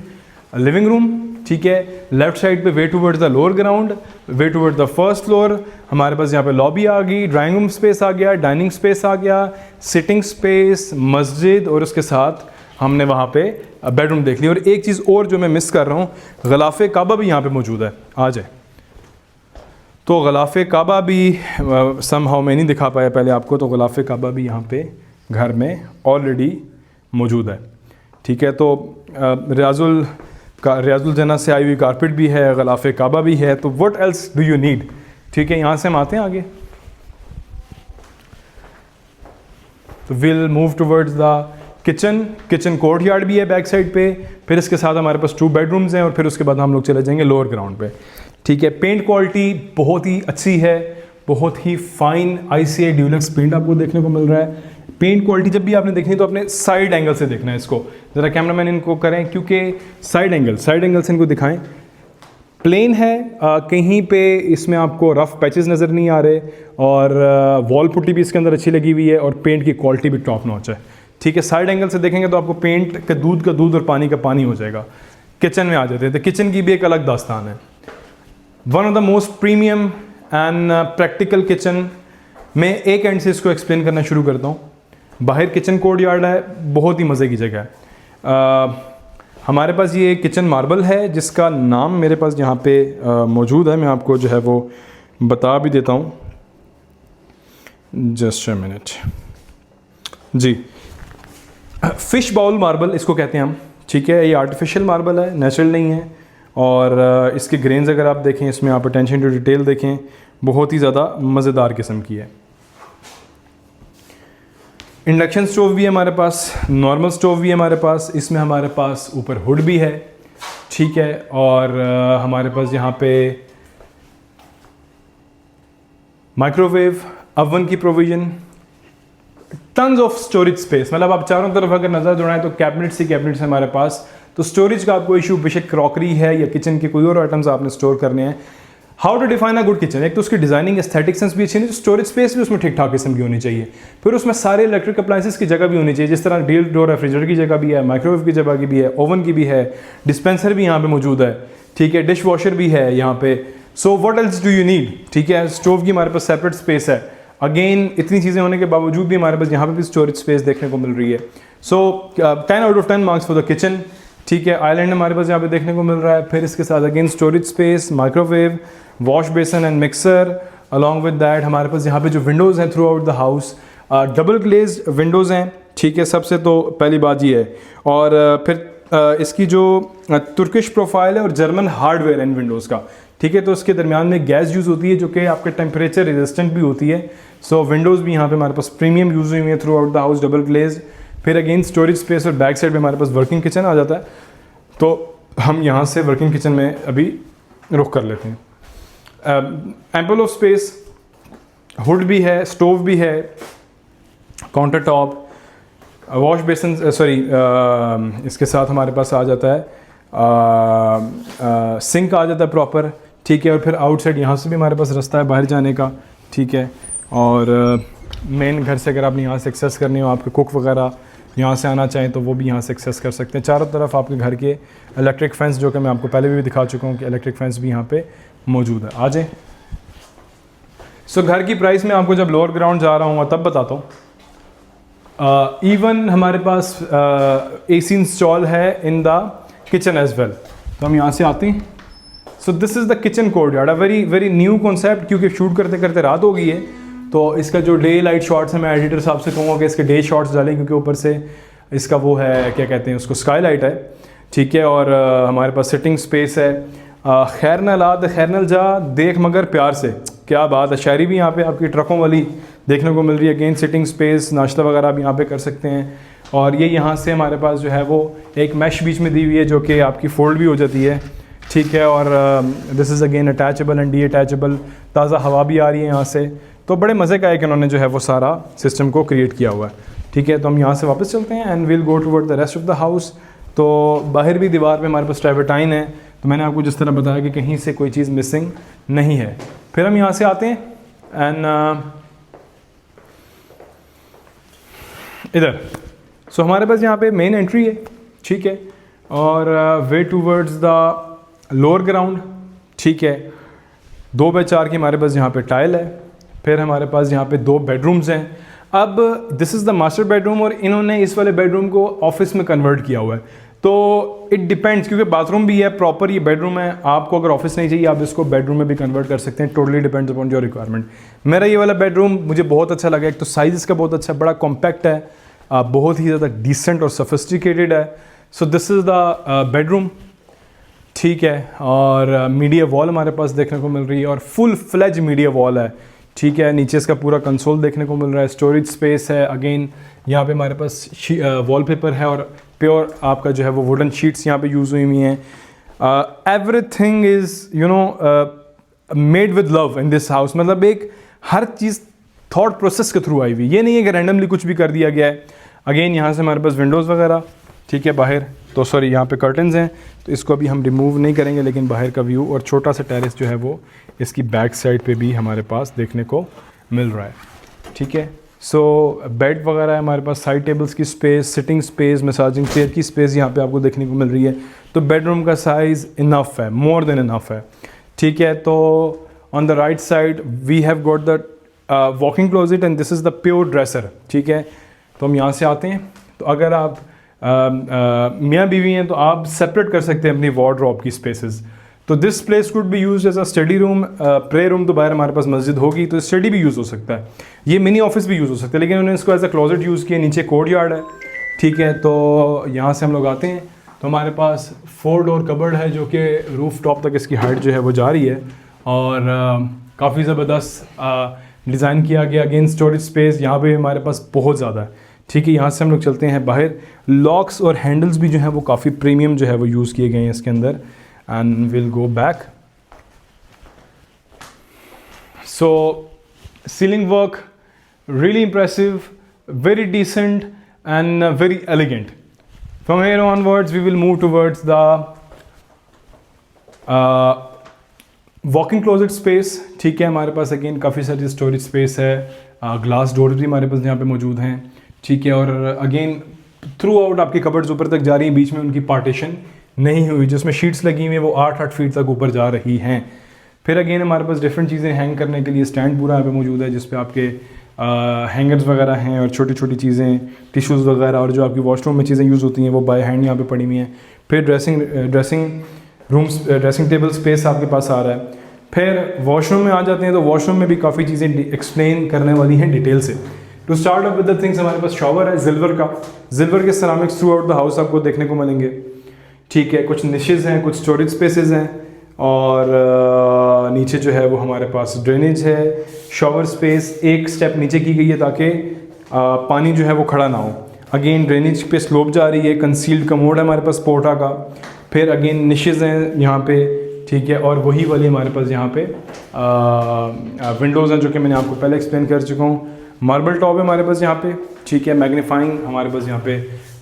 लिविंग रूम, ठीक है। लेफ्ट साइड पे वे towards the lower ground, way towards the first floor हमारे पास यहाँ पे लॉबी आ गई, ड्राइंग रूम स्पेस आ गया, डाइनिंग स्पेस आ गया, सिटिंग स्पेस, मस्जिद, और उसके साथ हमने वहाँ पे बेडरूम देख लिया। और एक चीज़ और जो मैं मिस कर रहा हूँ, ग़िलाफ़े काबा भी यहाँ पे मौजूद है। आ जाए तो ग़िलाफ़े काबा भी समहाउ मैं नहीं दिखा पाया पहले आपको, तो ग़िलाफ़े काबा भी यहाँ पे घर में ऑलरेडी मौजूद है, ठीक है। तो रियाजुल जन्नह से आई हुई कारपेट भी है, ग़िलाफ़े काबा भी है। तो what else do you need, ठीक है। यहाँ से हम आते हैं आगे। तो will move towards the kitchen court yard भी है बैक साइड पे। फिर इसके साथ हमारे पास 2 बेडरूम्स हैं, और फिर उसके बाद हम लोग चले जाएंगे लोअर ग्राउंड पे, ठीक है। पेंट क्वालिटी बहुत ही अच्छी है, बहुत ही फाइन ICI ड्यूलक्स पेंट आपको देखने को मिल रहा है। पेंट क्वालिटी जब भी आपने देखनी तो अपने साइड एंगल से देखना है इसको। ज़रा कैमरामैन इनको करें, क्योंकि साइड एंगल से इनको दिखाएं। प्लेन है, कहीं पे इसमें आपको रफ पैचेस नज़र नहीं आ रहे, और वॉल पुट्टी भी इसके अंदर अच्छी लगी हुई है, और पेंट की क्वालिटी भी टॉप नॉच है। ठीक है, साइड एंगल से देखेंगे तो आपको पेंट का दूध और पानी का पानी हो जाएगा। किचन में आ जाते हैं तो किचन की भी एक अलग दास्तान है। One of the most premium and practical kitchen. मैं एक एंड से इसको एक्सप्लेन करना शुरू करता हूँ। बाहर किचन कोर्ट यार्ड है, बहुत ही मज़े की जगह है। हमारे पास ये किचन मार्बल है जिसका नाम मेरे पास यहाँ पे मौजूद है, मैं आपको जो है वो बता भी देता हूँ। जस्ट अ मिनट जी। फ़िश बाउल मार्बल इसको कहते हैं हम। ठीक है, ये आर्टिफिशियल मार्बल है, नेचुरल नहीं है, और इसके ग्रेन्स अगर आप देखें, इसमें आप अटेंशन टू डिटेल देखें, बहुत ही ज़्यादा मज़ेदार किस्म की है। इंडक्शन स्टोव भी है हमारे पास, नॉर्मल स्टोव भी है हमारे पास, इसमें हमारे पास ऊपर हुड भी है। ठीक है, और हमारे पास यहाँ पे माइक्रोवेव, ओवन की provision, tons of storage space. मतलब आप चारों तरफ अगर नज़र दौड़ाएं तो कैबिनेट्स ही कैबिनेट्स है हमारे पास। तो स्टोरेज का आपको इशू, बेशक क्रॉकरी है या किचन के कोई और आइटम्स आपने स्टोर करने हैं। How to define a good kitchen, एक तो उसकी डिजाइनिंग एस्थेटिक सेंस भी अच्छी नहीं, स्टोरेज स्पेस भी उसमें ठीक ठाक किस्म की होनी चाहिए। फिर उसमें सारे इलेक्ट्रिक अप्लायंसेस की जगह भी होनी चाहिए, जिस तरह डील डोर रेफ्रिजरेटर की जगह भी है, माइक्रोवेव की जगह की भी है, ओवन की भी है, डिस्पेंसर भी यहाँ पे मौजूद है। ठीक है, डिश वॉशर भी है यहाँ पे। So what else do you need. ठीक है, स्टोव की हमारे पास सेपरेट स्पेस है। अगेन इतनी चीज़ें होने के बावजूद भी हमारे पास यहाँ पे भी स्टोरेज स्पेस देखने को मिल रही है। सो 10 out of 10 marks for the kitchen. ठीक है, आइलैंड हमारे पास यहाँ पे देखने को मिल रहा है। फिर इसके साथ again storage space, microwave, wash basin and mixer. Along with that हमारे पास यहाँ पे जो विंडोज़ हैं through out the house, double glazed Windows हैं। ठीक है, सबसे तो पहली बात ये है। और फिर इसकी जो तुर्किश प्रोफाइल है और जर्मन हार्डवेयर इन विंडोज़ का। ठीक है, तो उसके दरमियान में गैस यूज़ होती है जो कि आपके टेम्परेचर रेजिस्टेंट भी होती है। सो विंडोज़ भी यहाँ पे हमारे पास प्रीमियम यूज़ हुई है through out the house, double glazed. फिर अगेन स्टोरेज स्पेस और बैक साइड में हमारे पास वर्किंग किचन आ जाता है। तो हम यहाँ से वर्किंग किचन में अभी रुख कर लेते हैं। एम्पल ऑफ स्पेस, हुड भी है, स्टोव भी है, काउंटर टॉप, वॉश बेसन, इसके साथ हमारे पास आ जाता है सिंक आ जाता है प्रॉपर। ठीक है, और फिर आउटसाइड यहाँ से भी हमारे पास रास्ता है बाहर जाने का। ठीक है, और मेन घर से अगर आपने यहाँ से एक्सेस करनी हो, आपके कुक वगैरह यहाँ से आना चाहें तो वो भी यहाँ से एक्सेस कर सकते हैं। चारों तरफ आपके घर के इलेक्ट्रिक फेंस, जो कि मैं आपको पहले भी दिखा चुका हूँ कि इलेक्ट्रिक फेंस भी यहाँ पे मौजूद है। आ जाए। सो घर की प्राइस में आपको जब लोअर ग्राउंड जा रहा हूँ तब बताता हूँ। इवन हमारे पास AC इंस्टॉल है in the kitchen as well. तो हम यहाँ से आते हैं। So this is the kitchen courtyard, a very very new concept, क्योंकि शूट करते करते रात हो गई है। तो इसका जो डे लाइट शॉट्स है, मैं एडिटर साहब से कहूँगा कि इसके डे शॉट्स डालें, क्योंकि ऊपर से इसका वो है, क्या कहते हैं उसको, स्काई लाइट है। ठीक है, और हमारे पास सिटिंग स्पेस है। खैर न ला खैर न जा, देख मगर प्यार से, क्या बात है। शायरी भी यहाँ पे आपकी ट्रकों वाली देखने को मिल रही है। अगेन सिटिंग स्पेस, नाश्ता वगैरह आप यहाँ पे कर सकते हैं। और ये यहाँ से हमारे पास जो है वो एक मैश बीच में दी हुई है जो कि आपकी फोल्ड भी हो जाती है। ठीक है, और this is again attachable and D attachable. ताज़ा हवा भी आ रही है यहाँ से। तो बड़े मज़े का है कि उन्होंने जो है वो सारा सिस्टम को क्रिएट किया हुआ है। ठीक है, तो हम यहाँ से वापस चलते हैं and will go toward the rest of the house. तो बाहर भी दीवार पे हमारे पास ट्रैवर्टाइन है। तो मैंने आपको जिस तरह बताया कि कहीं से कोई चीज़ मिसिंग नहीं है। फिर हम यहाँ से आते हैं एंड इधर। सो हमारे पास यहाँ पे मेन एंट्री है। ठीक है, और वे टूवर्ड्स द लोअर ग्राउंड। ठीक है, 2x4 की हमारे पास यहाँ पे टाइल है। फिर हमारे पास यहाँ पे 2 बेडरूम्स हैं। अब this is the master bedroom, और इन्होंने इस वाले बेडरूम को ऑफिस में कन्वर्ट किया हुआ है। तो इट डिपेंड्स, क्योंकि बाथरूम भी है, प्रॉपर ये बेडरूम है। आपको अगर ऑफिस नहीं चाहिए, आप इसको बेडरूम में भी कन्वर्ट कर सकते हैं। Totally depends upon your requirement. मेरा ये वाला बेडरूम मुझे बहुत अच्छा लगा। एक तो साइज़ इसका बहुत अच्छा, बड़ा कॉम्पैक्ट है, बहुत ही ज़्यादा डिसेंट और सोफिस्टिकेटेड है। So this is the bedroom. ठीक है, और मीडिया वॉल हमारे पास देखने को मिल रही है, और फुल फ्लेज मीडिया वॉल है। ठीक है, नीचे इसका पूरा कंसोल देखने को मिल रहा है। स्टोरेज स्पेस है। अगेन यहाँ पे हमारे पास वॉलपेपर है, और प्योर आपका जो है वो वुडन शीट्स यहाँ पे यूज़ हुई हैं। Everything is you know made with love in this house. मतलब एक हर चीज़ थॉट प्रोसेस के थ्रू आई हुई। ये नहीं है कि रैंडमली कुछ भी कर दिया गया है। अगेन यहाँ से हमारे पास विंडोज़ वगैरह। ठीक है। बाहर तो सॉरी यहाँ पे कर्टन्स हैं, तो इसको अभी हम रिमूव नहीं करेंगे, लेकिन बाहर का व्यू और छोटा सा टेरेस जो है वो इसकी बैक साइड पे भी हमारे पास देखने को मिल रहा है। ठीक है। सो बेड वगैरह है हमारे पास, साइड टेबल्स की space, sitting space, massaging chair की स्पेस यहाँ पे आपको देखने को मिल रही है। तो बेडरूम का साइज़ इनफ है, मोर देन इनफ है। ठीक है। तो on the right side we have got the walking closet and this is the pure dresser. ठीक है। तो हम यहाँ से आते हैं, तो अगर आप मियाँ बीवी हैं तो आप सेपरेट कर सकते हैं अपनी वार्डरोब की स्पेसेस। तो this place could be use as a study room, pray room तो बाहर हमारे पास मस्जिद होगी तो स्टडी भी यूज़ हो सकता है, ये मिनी ऑफिस भी यूज़ हो सकता है, लेकिन उन्होंने इसको एज अ क्लोजेट यूज़ किया। नीचे कोर्ट यार्ड है। ठीक है। तो यहाँ से हम लोग आते हैं तो हमारे पास 4 डोर कबर्ड है जो कि रूफ टॉप तक इसकी हाइट जो है वो जा रही है, और काफ़ी ज़बरदस्त डिज़ाइन किया गया। अगेन स्टोरेज स्पेस यहाँ पे हमारे पास बहुत ज़्यादा है। ठीक है। यहाँ से हम लोग चलते हैं बाहर। लॉक्स और हैंडल्स भी जो है वो काफ़ी प्रीमियम जो है वो यूज़ किए गए हैं इसके अंदर। And will go back. So ceiling work really impressive, very decent and very elegant. From here onwards we will move towards the walking closet space. ठीक है। हमारे पास अगेन काफ़ी सारी स्टोरेज स्पेस है, ग्लास डोर भी हमारे पास यहाँ पे मौजूद हैं। ठीक है। और अगेन थ्रू आउट आपकी कबर्ड्स ऊपर तक जा रही हैं, बीच में उनकी पार्टीशन नहीं हुई, जिसमें शीट्स लगी हुई हैं वो 8-8 फीट तक ऊपर जा रही हैं। फिर अगेन हमारे पास डिफरेंट चीज़ें हैंग करने के लिए स्टैंड पूरा यहाँ पे मौजूद है, जिस पे आपके हैंगर्स वगैरह हैं और छोटी छोटी चीज़ें, टिश्यूज़ वगैरह और जो आपकी वॉशरूम में चीज़ें यूज़ होती हैं वो बाय हैंड यहाँ पे पड़ी हुई हैं। फिर ड्रेसिंग टेबल स्पेस आपके पास आ रहा है। फिर वॉशरूम में आ जाते हैं, तो वॉशरूम में भी काफ़ी चीज़ें एक्सप्लेन करने वाली हैं डिटेल से। To start up with the things, हमारे पास शॉवर है सिल्वर का, सिल्वर के ceramics throughout the house आपको देखने को मिलेंगे। ठीक है। कुछ निशेज़ हैं, कुछ स्टोरेज स्पेसेस हैं, और नीचे जो है वो हमारे पास ड्रेनेज है। शॉवर स्पेस एक स्टेप नीचे की गई है ताकि पानी जो है वो खड़ा ना हो। अगेन ड्रेनेज पे स्लोप जा रही है। कंसील्ड कमोड है हमारे पास पोर्टा का। फिर अगेन निशेज़ हैं यहाँ पे। ठीक है। और वही वाली हमारे पास यहाँ पे विंडोज़ हैं जो कि मैंने आपको पहले एक्सप्लेन कर चुका हूँ। मार्बल टॉप है हमारे पास यहाँ पे। ठीक है। मैग्नीफाइंग हमारे पास यहाँ पे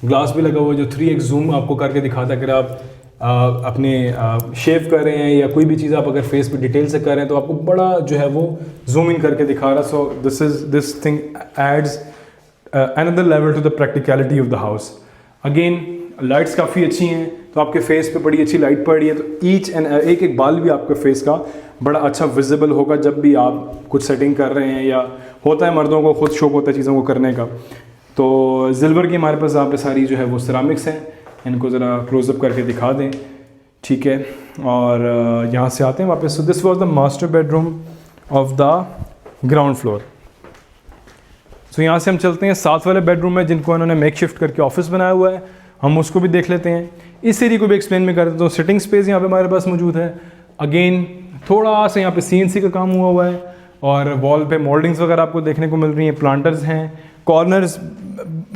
ग्लास भी लगा हुआ है जो 3x जूम आपको करके दिखाता है। अगर आप अपने शेव कर रहे हैं या कोई भी चीज़ आप अगर फेस पे डिटेल से कर रहे हैं तो आपको बड़ा जो है वो जूम इन करके दिखा रहा है। So this thing adds another level to the practicality of the house. Again lights काफ़ी अच्छी हैं, तो आपके फेस पे बड़ी अच्छी लाइट पड़ रही है, तो ईच एंड एक बाल भी आपके फेस का बड़ा अच्छा विजिबल होगा जब भी आप कुछ सेटिंग कर रहे हैं, या होता है मर्दों को खुद शौक होता है चीज़ों को करने का। तो सिल्वर की हमारे पास यहाँ पे सारी जो है वो सिरामिक्स हैं, इनको ज़रा क्लोजअप करके दिखा दें। ठीक है। और यहाँ से आते हैं वापस। So this was the master bedroom of the ground floor. So यहाँ से हम चलते हैं साथ वाले बेडरूम में, जिनको इन्होंने मेक शिफ्ट करके ऑफिस बनाया हुआ है, हम उसको भी देख लेते हैं। इस एरिया को भी एक्सप्लेन में करते हैं। तो सिटिंग स्पेस यहाँ पे हमारे पास मौजूद है। अगेन थोड़ा सा यहाँ पे CNC का काम हुआ है, और वॉल पे मोल्डिंग्स वगैरह आपको देखने को मिल रही हैं। प्लांटर्स हैं, कॉर्नर्स,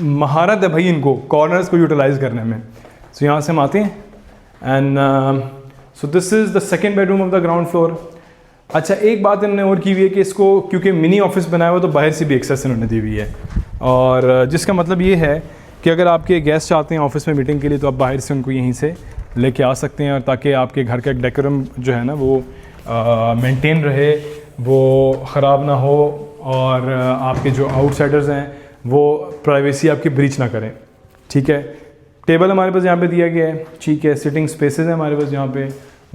महारत है भाई इनको कॉर्नर्स को यूटिलाइज करने में। सो यहाँ से हम आते हैं and so this is the second bedroom of the ground floor. अच्छा, एक बात इन्होंने और की हुई है कि इसको क्योंकि मिनी ऑफिस बनाया हुआ तो बाहर से भी एक्सेस इन्होंने दी हुई है, और जिसका मतलब ये है कि अगर आपके गेस्ट आते हैं ऑफिस में मीटिंग के लिए तो आप बाहर से उनको यहीं से लेके आ सकते हैं, और ताकि आपके घर का एक डेकोरम जो है ना वो मेंटेन रहे, वो ख़राब ना हो, और आपके जो आउटसाइडर्स हैं वो प्राइवेसी आपकी ब्रीच ना करें। ठीक है। टेबल हमारे पास यहाँ पे दिया गया है। ठीक है। सिटिंग स्पेसेस हैं हमारे पास यहाँ पे।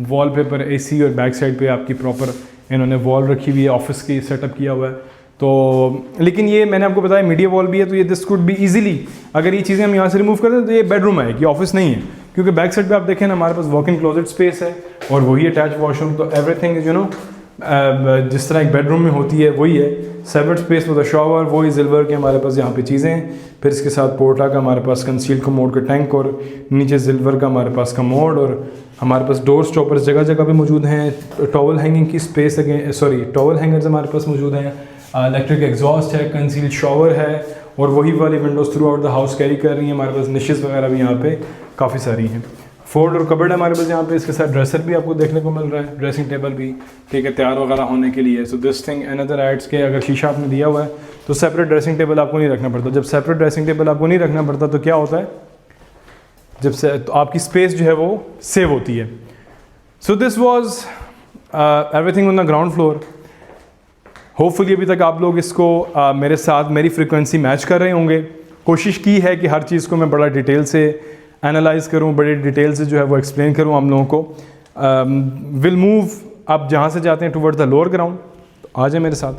वॉलपेपर AC और बैक साइड पे आपकी प्रॉपर इन्होंने वॉल रखी हुई है, ऑफिस की सेटअप किया हुआ है। तो लेकिन ये मैंने आपको बताया मीडिया वॉल भी है, तो ये दिस कुड बी इजीली, अगर ये चीज़ें हम यहाँ से रिमूव कर दें तो ये बेडरूम है, ये ऑफिस नहीं है, क्योंकि बैक साइड पे आप देखें ना हमारे पास वॉक इन क्लोजेट स्पेस है और वही अटैच वॉशरूम। तो एवरीथिंग इज जिस तरह एक बेडरूम में होती है वही है। Separate space with the shower, वही सिल्वर के हमारे पास यहाँ पे चीज़ें हैं। फिर इसके साथ पोर्टा का हमारे पास कंसील्ड कमोड का टैंक, और नीचे सिल्वर का हमारे पास कमोड, और हमारे पास डोर स्टॉपर्स जगह जगह पे मौजूद हैं। टॉवल हैंगिंग की स्पेस टॉवल हैंगर्स हमारे पास मौजूद हैं। इलेक्ट्रिक एग्जॉस्ट है, कंसील्ड शॉवर है, और वही वाली Windows through out the house carry कर रही हैं। हमारे पास निशेज़ वगैरह भी यहाँ पे काफ़ी सारी हैं। 4 डोर कबर्ड है हमारे पास यहाँ पे। इसके साथ ड्रेसर भी आपको देखने को मिल रहा है, ड्रेसिंग टेबल भी, ठीक है, तैयार वगैरह होने के लिए। So this thing another adds के अगर शीशा आपने दिया हुआ है तो सेपरेट ड्रेसिंग टेबल आपको नहीं रखना पड़ता। जब सेपरेट ड्रेसिंग टेबल आपको नहीं रखना पड़ता तो क्या होता है, जब से तो आपकी स्पेस जो है वो सेव होती है. So this was everything on the ground floor. Hopefully अभी तक आप लोग इसको मेरे साथ मेरी फ्रिक्वेंसी मैच कर रहे होंगे. कोशिश की है कि हर चीज़ को मैं बड़ा डिटेल से एनालाइज करूं, बड़े डिटेल से जो है वो एक्सप्लेन करूं हम लोगों को. विल मूव आप जहां से जाते हैं टुवर्ड द लोअर ग्राउंड. आ जाए मेरे साथ.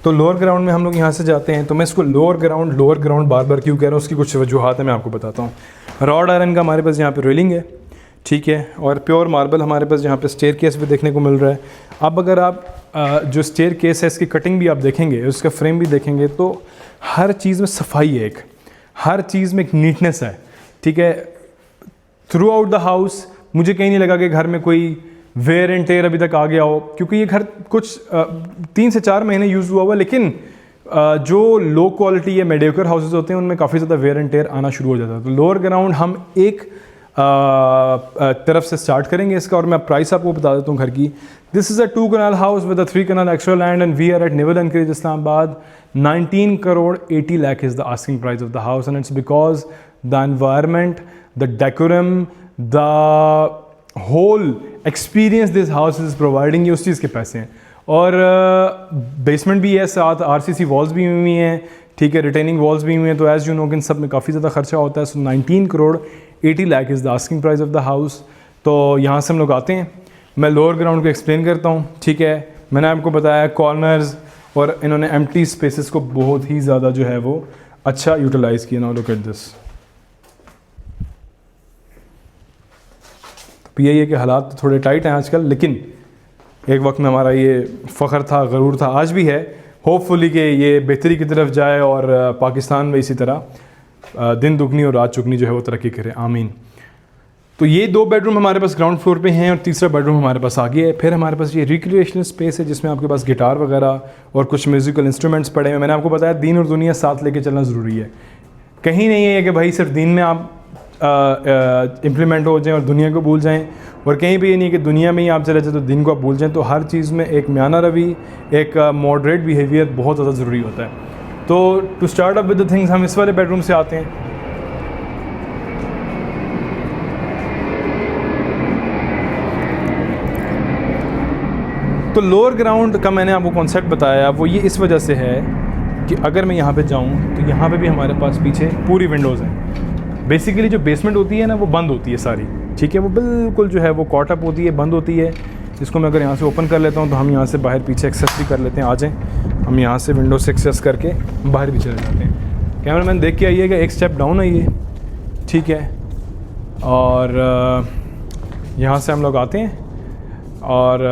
तो लोअर ग्राउंड में हम लोग यहाँ से जाते हैं. तो मैं इसको लोअर ग्राउंड बार बार क्यों कह रहा हूँ, उसकी कुछ वजूहात है, मैं आपको बताता हूँ. रॉड आयरन का हमारे पास यहाँ पे रेलिंग है, ठीक है, और प्योर मार्बल हमारे पास यहाँ पे स्टेयर केस भी देखने को मिल रहा है. अब अगर आप जो स्टेयर केस है इसकी कटिंग भी आप देखेंगे, उसका फ्रेम भी देखेंगे, तो हर चीज़ में सफाई है, हर चीज़ में एक नीटनेस है, ठीक है. थ्रू आउट द हाउस मुझे कहीं नहीं लगा कि घर में कोई वेयर एंड टेयर अभी तक आ गया हो, क्योंकि ये घर कुछ 3 से 4 महीने यूज़ हुआ हुआ, लेकिन जो लो क्वालिटी या मेडियोकर हाउसेज होते हैं उनमें काफ़ी ज़्यादा वेयर एंड टेयर आना शुरू हो जाता है. तो लोअर ग्राउंड हम एक तरफ से स्टार्ट करेंगे इसका, और मैं प्राइस आपको बता देता हूँ घर की. This is a 2 kanal house with a 3 kanal extra land and we are at naval anchorage Islamabad. 19 crore 80 lakh is the asking price of the house, and it's because the environment, the decorum, the whole experience this house is providing, ये उस चीज़ के पैसे हैं. और basement भी है, साथ RCC walls भी हुई हैं, ठीक है, रिटेनिंग वॉल्स भी हुई हैं. तो एज यू नो कि इन सब में काफ़ी ज़्यादा खर्चा होता है. सो 19 crore 80 lakh is the asking price of the house. तो यहाँ से हम लोग आते हैं, मैं लोअर ग्राउंड को एक्सप्लेन करता हूँ, ठीक है. मैंने आपको बताया कॉर्नर्स और इन्होंने एम्प्टी स्पेसेस को बहुत ही ज़्यादा जो है वो अच्छा यूटिलाइज़ किया. Now look at this. तो यही है कि हालात तो थोड़े टाइट हैं आजकल, लेकिन एक वक्त में हमारा ये फ़ख्र था, गरूर था, आज भी है. होपफुली कि ये बेहतरी की तरफ जाए और पाकिस्तान में इसी तरह दिन दुगनी और रात चुगनी जो है वो तरक्की करे. आमीन. तो ये 2 बेडरूम हमारे पास ग्राउंड फ्लोर पे हैं और तीसरा बेडरूम हमारे पास आगे है. फिर हमारे पास ये रिक्रिएशनल स्पेस है जिसमें आपके पास गिटार वगैरह और कुछ म्यूज़िकल इंस्ट्रूमेंट्स पड़े हैं. मैंने आपको बताया दीन और दुनिया साथ लेके चलना ज़रूरी है. कहीं नहीं है कि भाई सिर्फ दीन में आप इम्प्लीमेंट हो जाएं और दुनिया को भूल जाएं, और कहीं भी ये नहीं है कि दुनिया में ही आप चले जाए तो दिन को आप भूल जाएं. तो हर चीज़ में एक म्याना रवि, एक मॉडरेट बिहेवियर बहुत ज़्यादा ज़रूरी होता है. तो to start up with the things, हम इस वाले बेडरूम से आते हैं. तो लोअर ग्राउंड का मैंने आपको कॉन्सेप्ट बताया, वो ये इस वजह से है कि अगर मैं यहाँ पे जाऊँ तो यहाँ पे भी हमारे पास पीछे पूरी विंडोज़ हैं. बेसिकली जो बेसमेंट होती है ना वो बंद होती है सारी, ठीक है, वो बिल्कुल जो है वो कॉट अप होती है, बंद होती है. इसको मैं अगर यहाँ से ओपन कर लेता हूँ तो हम यहाँ से बाहर पीछे एक्सेस भी कर लेते हैं. आ जाएँ, हम यहाँ से विंडो से एक्सेस करके बाहर भी चले जाते हैं. कैमरा मैन देख के आइएगा, एक स्टेप डाउन है ये, ठीक है. और यहाँ से हम लोग आते हैं और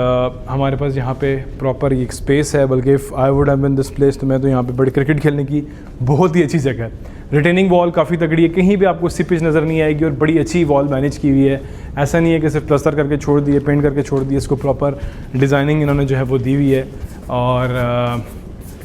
हमारे पास यहाँ पे प्रॉपर एक स्पेस है. बल्कि if I would have been this place, तो मैं तो यहाँ पे बड़े क्रिकेट खेलने की बहुत ही अच्छी जगह है. रिटेनिंग वॉल काफ़ी तगड़ी है, कहीं भी आपको सीपेज नज़र नहीं आएगी, और बड़ी अच्छी वॉल मैनेज की हुई है. ऐसा नहीं है कि सिर्फ प्लस्तर करके छोड़ दिए, पेंट करके छोड़ दिए, इसको प्रॉपर डिज़ाइनिंग इन्होंने जो है वो दी हुई है. और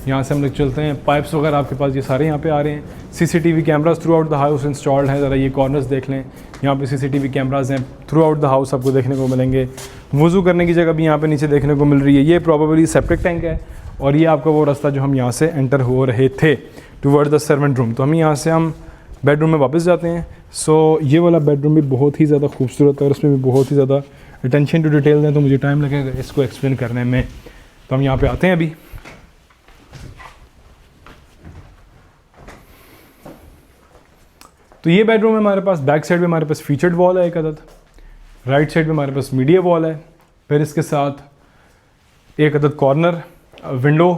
यहाँ से हम लोग चलते हैं. पाइप्स वगैरह आपके पास ये सारे यहाँ पे आ रहे हैं. CCTV cameras through out the house installed हैं. ज़रा ये कॉर्नर्स देख लें, यहाँ पे CCTV कैमराज हैं थ्रू आउट द हाउस, आपको देखने को मिलेंगे. वज़ू करने की जगह भी यहाँ पे नीचे देखने को मिल रही है. ये प्रॉबेबली सेप्टिक टैंक है, और ये आपका वो रास्ता जो हम यहाँ से एंटर हो रहे थे टुवर्ड द सर्वेंट रूम. तो हम यहाँ से हम बेडरूम में वापस जाते हैं. सो ये वाला बेडरूम भी बहुत ही ज़्यादा खूबसूरत है, और उसमें भी बहुत ही ज़्यादा अटेंशन टू डिटेल दें, तो मुझे टाइम लगेगा इसको एक्सप्लेन करने में. तो हम यहाँ पे आते हैं अभी. तो ये बेडरूम है हमारे पास. बैक साइड में हमारे पास फीचर्ड वॉल है एक अदद, राइट साइड में हमारे पास मीडिया वॉल है, फिर इसके साथ एक अदद कॉर्नर विंडो,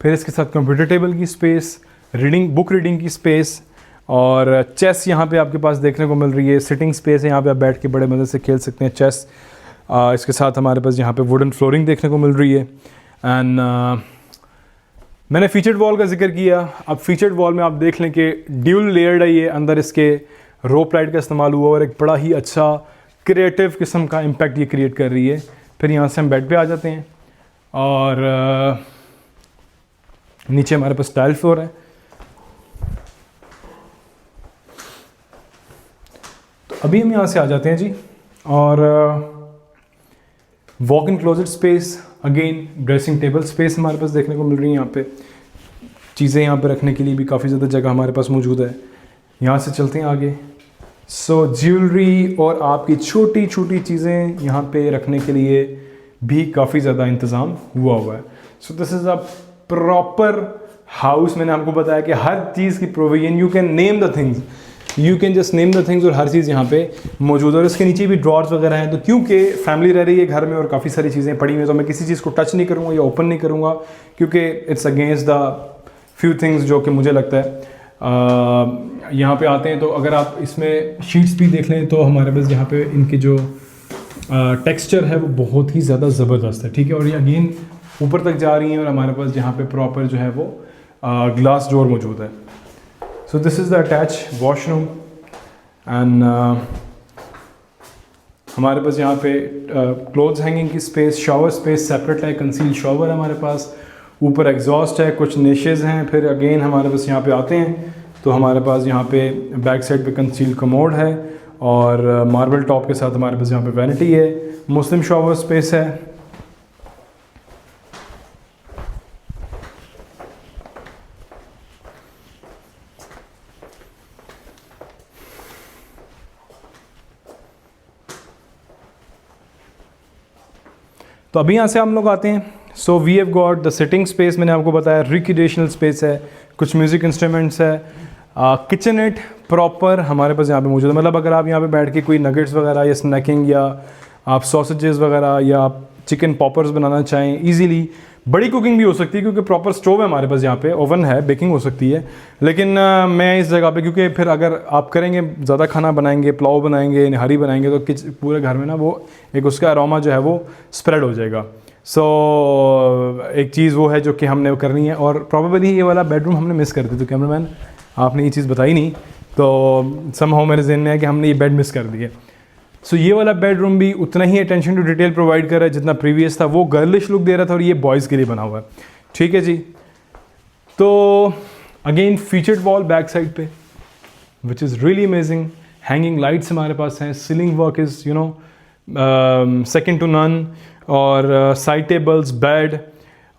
फिर इसके साथ कंप्यूटर टेबल की स्पेस, बुक रीडिंग की स्पेस, और चेस यहाँ पे आपके पास देखने को मिल रही है. सिटिंग स्पेस है, यहाँ पे आप बैठ के बड़े मज़े से खेल सकते हैं चेस. इसके साथ हमारे पास यहाँ पे वुडन फ्लोरिंग देखने को मिल रही है. एंड मैंने फीचर्ड वॉल का जिक्र किया. अब फीचर्ड वॉल में आप देख लें कि ड्यूल लेयर्ड है ये, अंदर इसके रोप लाइट का इस्तेमाल हुआ, और एक बड़ा ही अच्छा क्रिएटिव किस्म का इम्पैक्ट ये क्रिएट कर रही है. फिर यहाँ से हम बेड पे आ जाते हैं, और नीचे हमारे पास टाइल फ्लोर है. तो अभी हम यहाँ से आ जाते हैं जी, और walk in closet space, again dressing table space हमारे पास देखने को मिल रही है। यहाँ पे चीज़ें यहाँ पे रखने के लिए भी काफ़ी ज़्यादा जगह हमारे पास मौजूद है। यहाँ से चलते हैं आगे। सो ज्वेलरी और आपकी छोटी छोटी चीज़ें यहाँ पे रखने के लिए भी काफ़ी ज़्यादा इंतज़ाम हुआ है। So this is a proper house. मैंने आपको बताया कि हर चीज़ की provision, you can name the things, you can just name the things, और हर चीज़ यहाँ पे मौजूद है। और इसके नीचे भी ड्रॉर्स वगैरह हैं। तो क्योंकि फैमिली रह रही है घर में और काफ़ी सारी चीज़ें पड़ी हुई हैं, तो मैं किसी चीज़ को टच नहीं करूँगा या ओपन नहीं करूँगा, क्योंकि it's against the few things जो कि मुझे लगता है। यहाँ पे आते हैं तो अगर आप इसमें शीट्स भी देख लें तो हमारे पास यहाँ पे इनके जो टेक्सचर है वो बहुत ही ज़्यादा ज़बरदस्त है, ठीक है। और ये अगेन ऊपर तक जा रही हैं और हमारे पास यहाँ पे प्रॉपर जो है वो ग्लास डोर मौजूद है। So this is the attach washroom and हमारे पास यहाँ पे क्लोथ्स हैंगिंग की स्पेस, शावर स्पेस सेपरेट है, कंसील शावर है हमारे पास, ऊपर एग्जॉस्ट है, कुछ निशेज़ हैं। फिर अगेन हमारे पास यहाँ पे आते हैं तो हमारे पास यहाँ पे बैक साइड पे कंसील कमोड है और मार्बल टॉप के साथ हमारे पास यहाँ पे वैनिटी है, मुस्लिम शावर स्पेस है। तो अभी यहाँ से हम लोग आते हैं। So we have got the sitting space, मैंने आपको बताया रिक्रिएशनल स्पेस है, कुछ म्यूज़िक इंस्ट्रूमेंट्स है, किचनेट प्रॉपर हमारे पास यहाँ पे मौजूद है। मतलब अगर आप यहाँ पे बैठ के कोई नगेट्स वगैरह या स्नैकिंग या आप सॉसेजेस वगैरह या आप चिकन पॉपर्स बनाना चाहें इजीली, बड़ी कुकिंग भी हो सकती है क्योंकि प्रॉपर स्टोव है हमारे पास, यहाँ पे ओवन है, बेकिंग हो सकती है। लेकिन मैं इस जगह पे, क्योंकि फिर अगर आप करेंगे ज़्यादा खाना बनाएंगे, पुलाव बनाएंगे, निहारी बनाएंगे, तो पूरे घर में ना वो एक उसका अरोमा जो है वो स्प्रेड हो जाएगा। सो एक चीज़ वो है जो कि हमने करनी है। और प्रॉबेबली ये वाला बेडरूम हमने मिस कर दी, तो कैमरामैन आपने ये चीज़ बताई नहीं, तो समहाउ मेरे ज़हन में है कि हमने ये बेड मिस कर दिया। सो ये वाला बेडरूम भी उतना ही अटेंशन टू डिटेल प्रोवाइड कर रहा है जितना प्रीवियस था। वो गर्लिश लुक दे रहा था और ये बॉयज़ के लिए बना हुआ है, ठीक है जी। तो again featured wall back side पे which is really amazing. Hanging lights हमारे पास हैं, ceiling work is you know second to none, और साइड टेबल्स, बेड,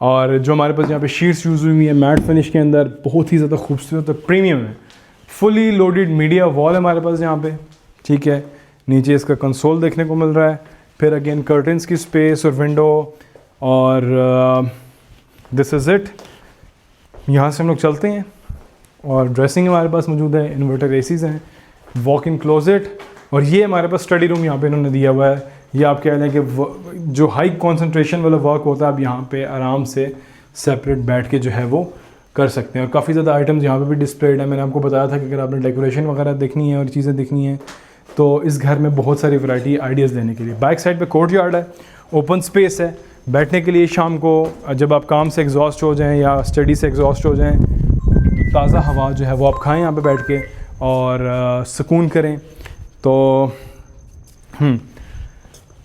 और जो हमारे पास यहाँ पे शीट्स यूज़ हुई है मैट फिनिश के अंदर, बहुत ही ज़्यादा खूबसूरत और प्रीमियम है। फुली लोडेड मीडिया वॉल है हमारे पास यहाँ पे, ठीक है। नीचे इसका कंसोल देखने को मिल रहा है। फिर अगेन कर्टन्स की स्पेस और विंडो, और दिस इज़ इट। यहाँ से हम लोग चलते हैं और ड्रेसिंग हमारे पास मौजूद है, इन्वर्टर एसीज़ हैं, वॉक इन क्लोजेट, और ये हमारे पास स्टडी रूम यहाँ पे इन्होंने दिया हुआ है। ये आप कह लें कि जो हाई कंसंट्रेशन वाला वर्क होता है आप यहाँ पे आराम से सेपरेट बैठ के जो है वो कर सकते हैं। और काफ़ी ज़्यादा आइटम्स यहाँ पे भी डिस्प्लेड है। मैंने आपको बताया था कि अगर आपने डेकोरेशन वगैरह देखनी है और चीज़ें देखनी है तो इस घर में बहुत सारी वैरायटी आइडियाज़ देने के लिए। बैक साइड पे कोर्ट यार्ड है, ओपन स्पेस है बैठने के लिए। शाम को जब आप काम से एग्जॉस्ट हो जाएं या स्टडी से एग्जॉस्ट हो जाएं तो ताज़ा हवा जो है वो आप खाएं यहाँ पे बैठ के और सुकून करें। तो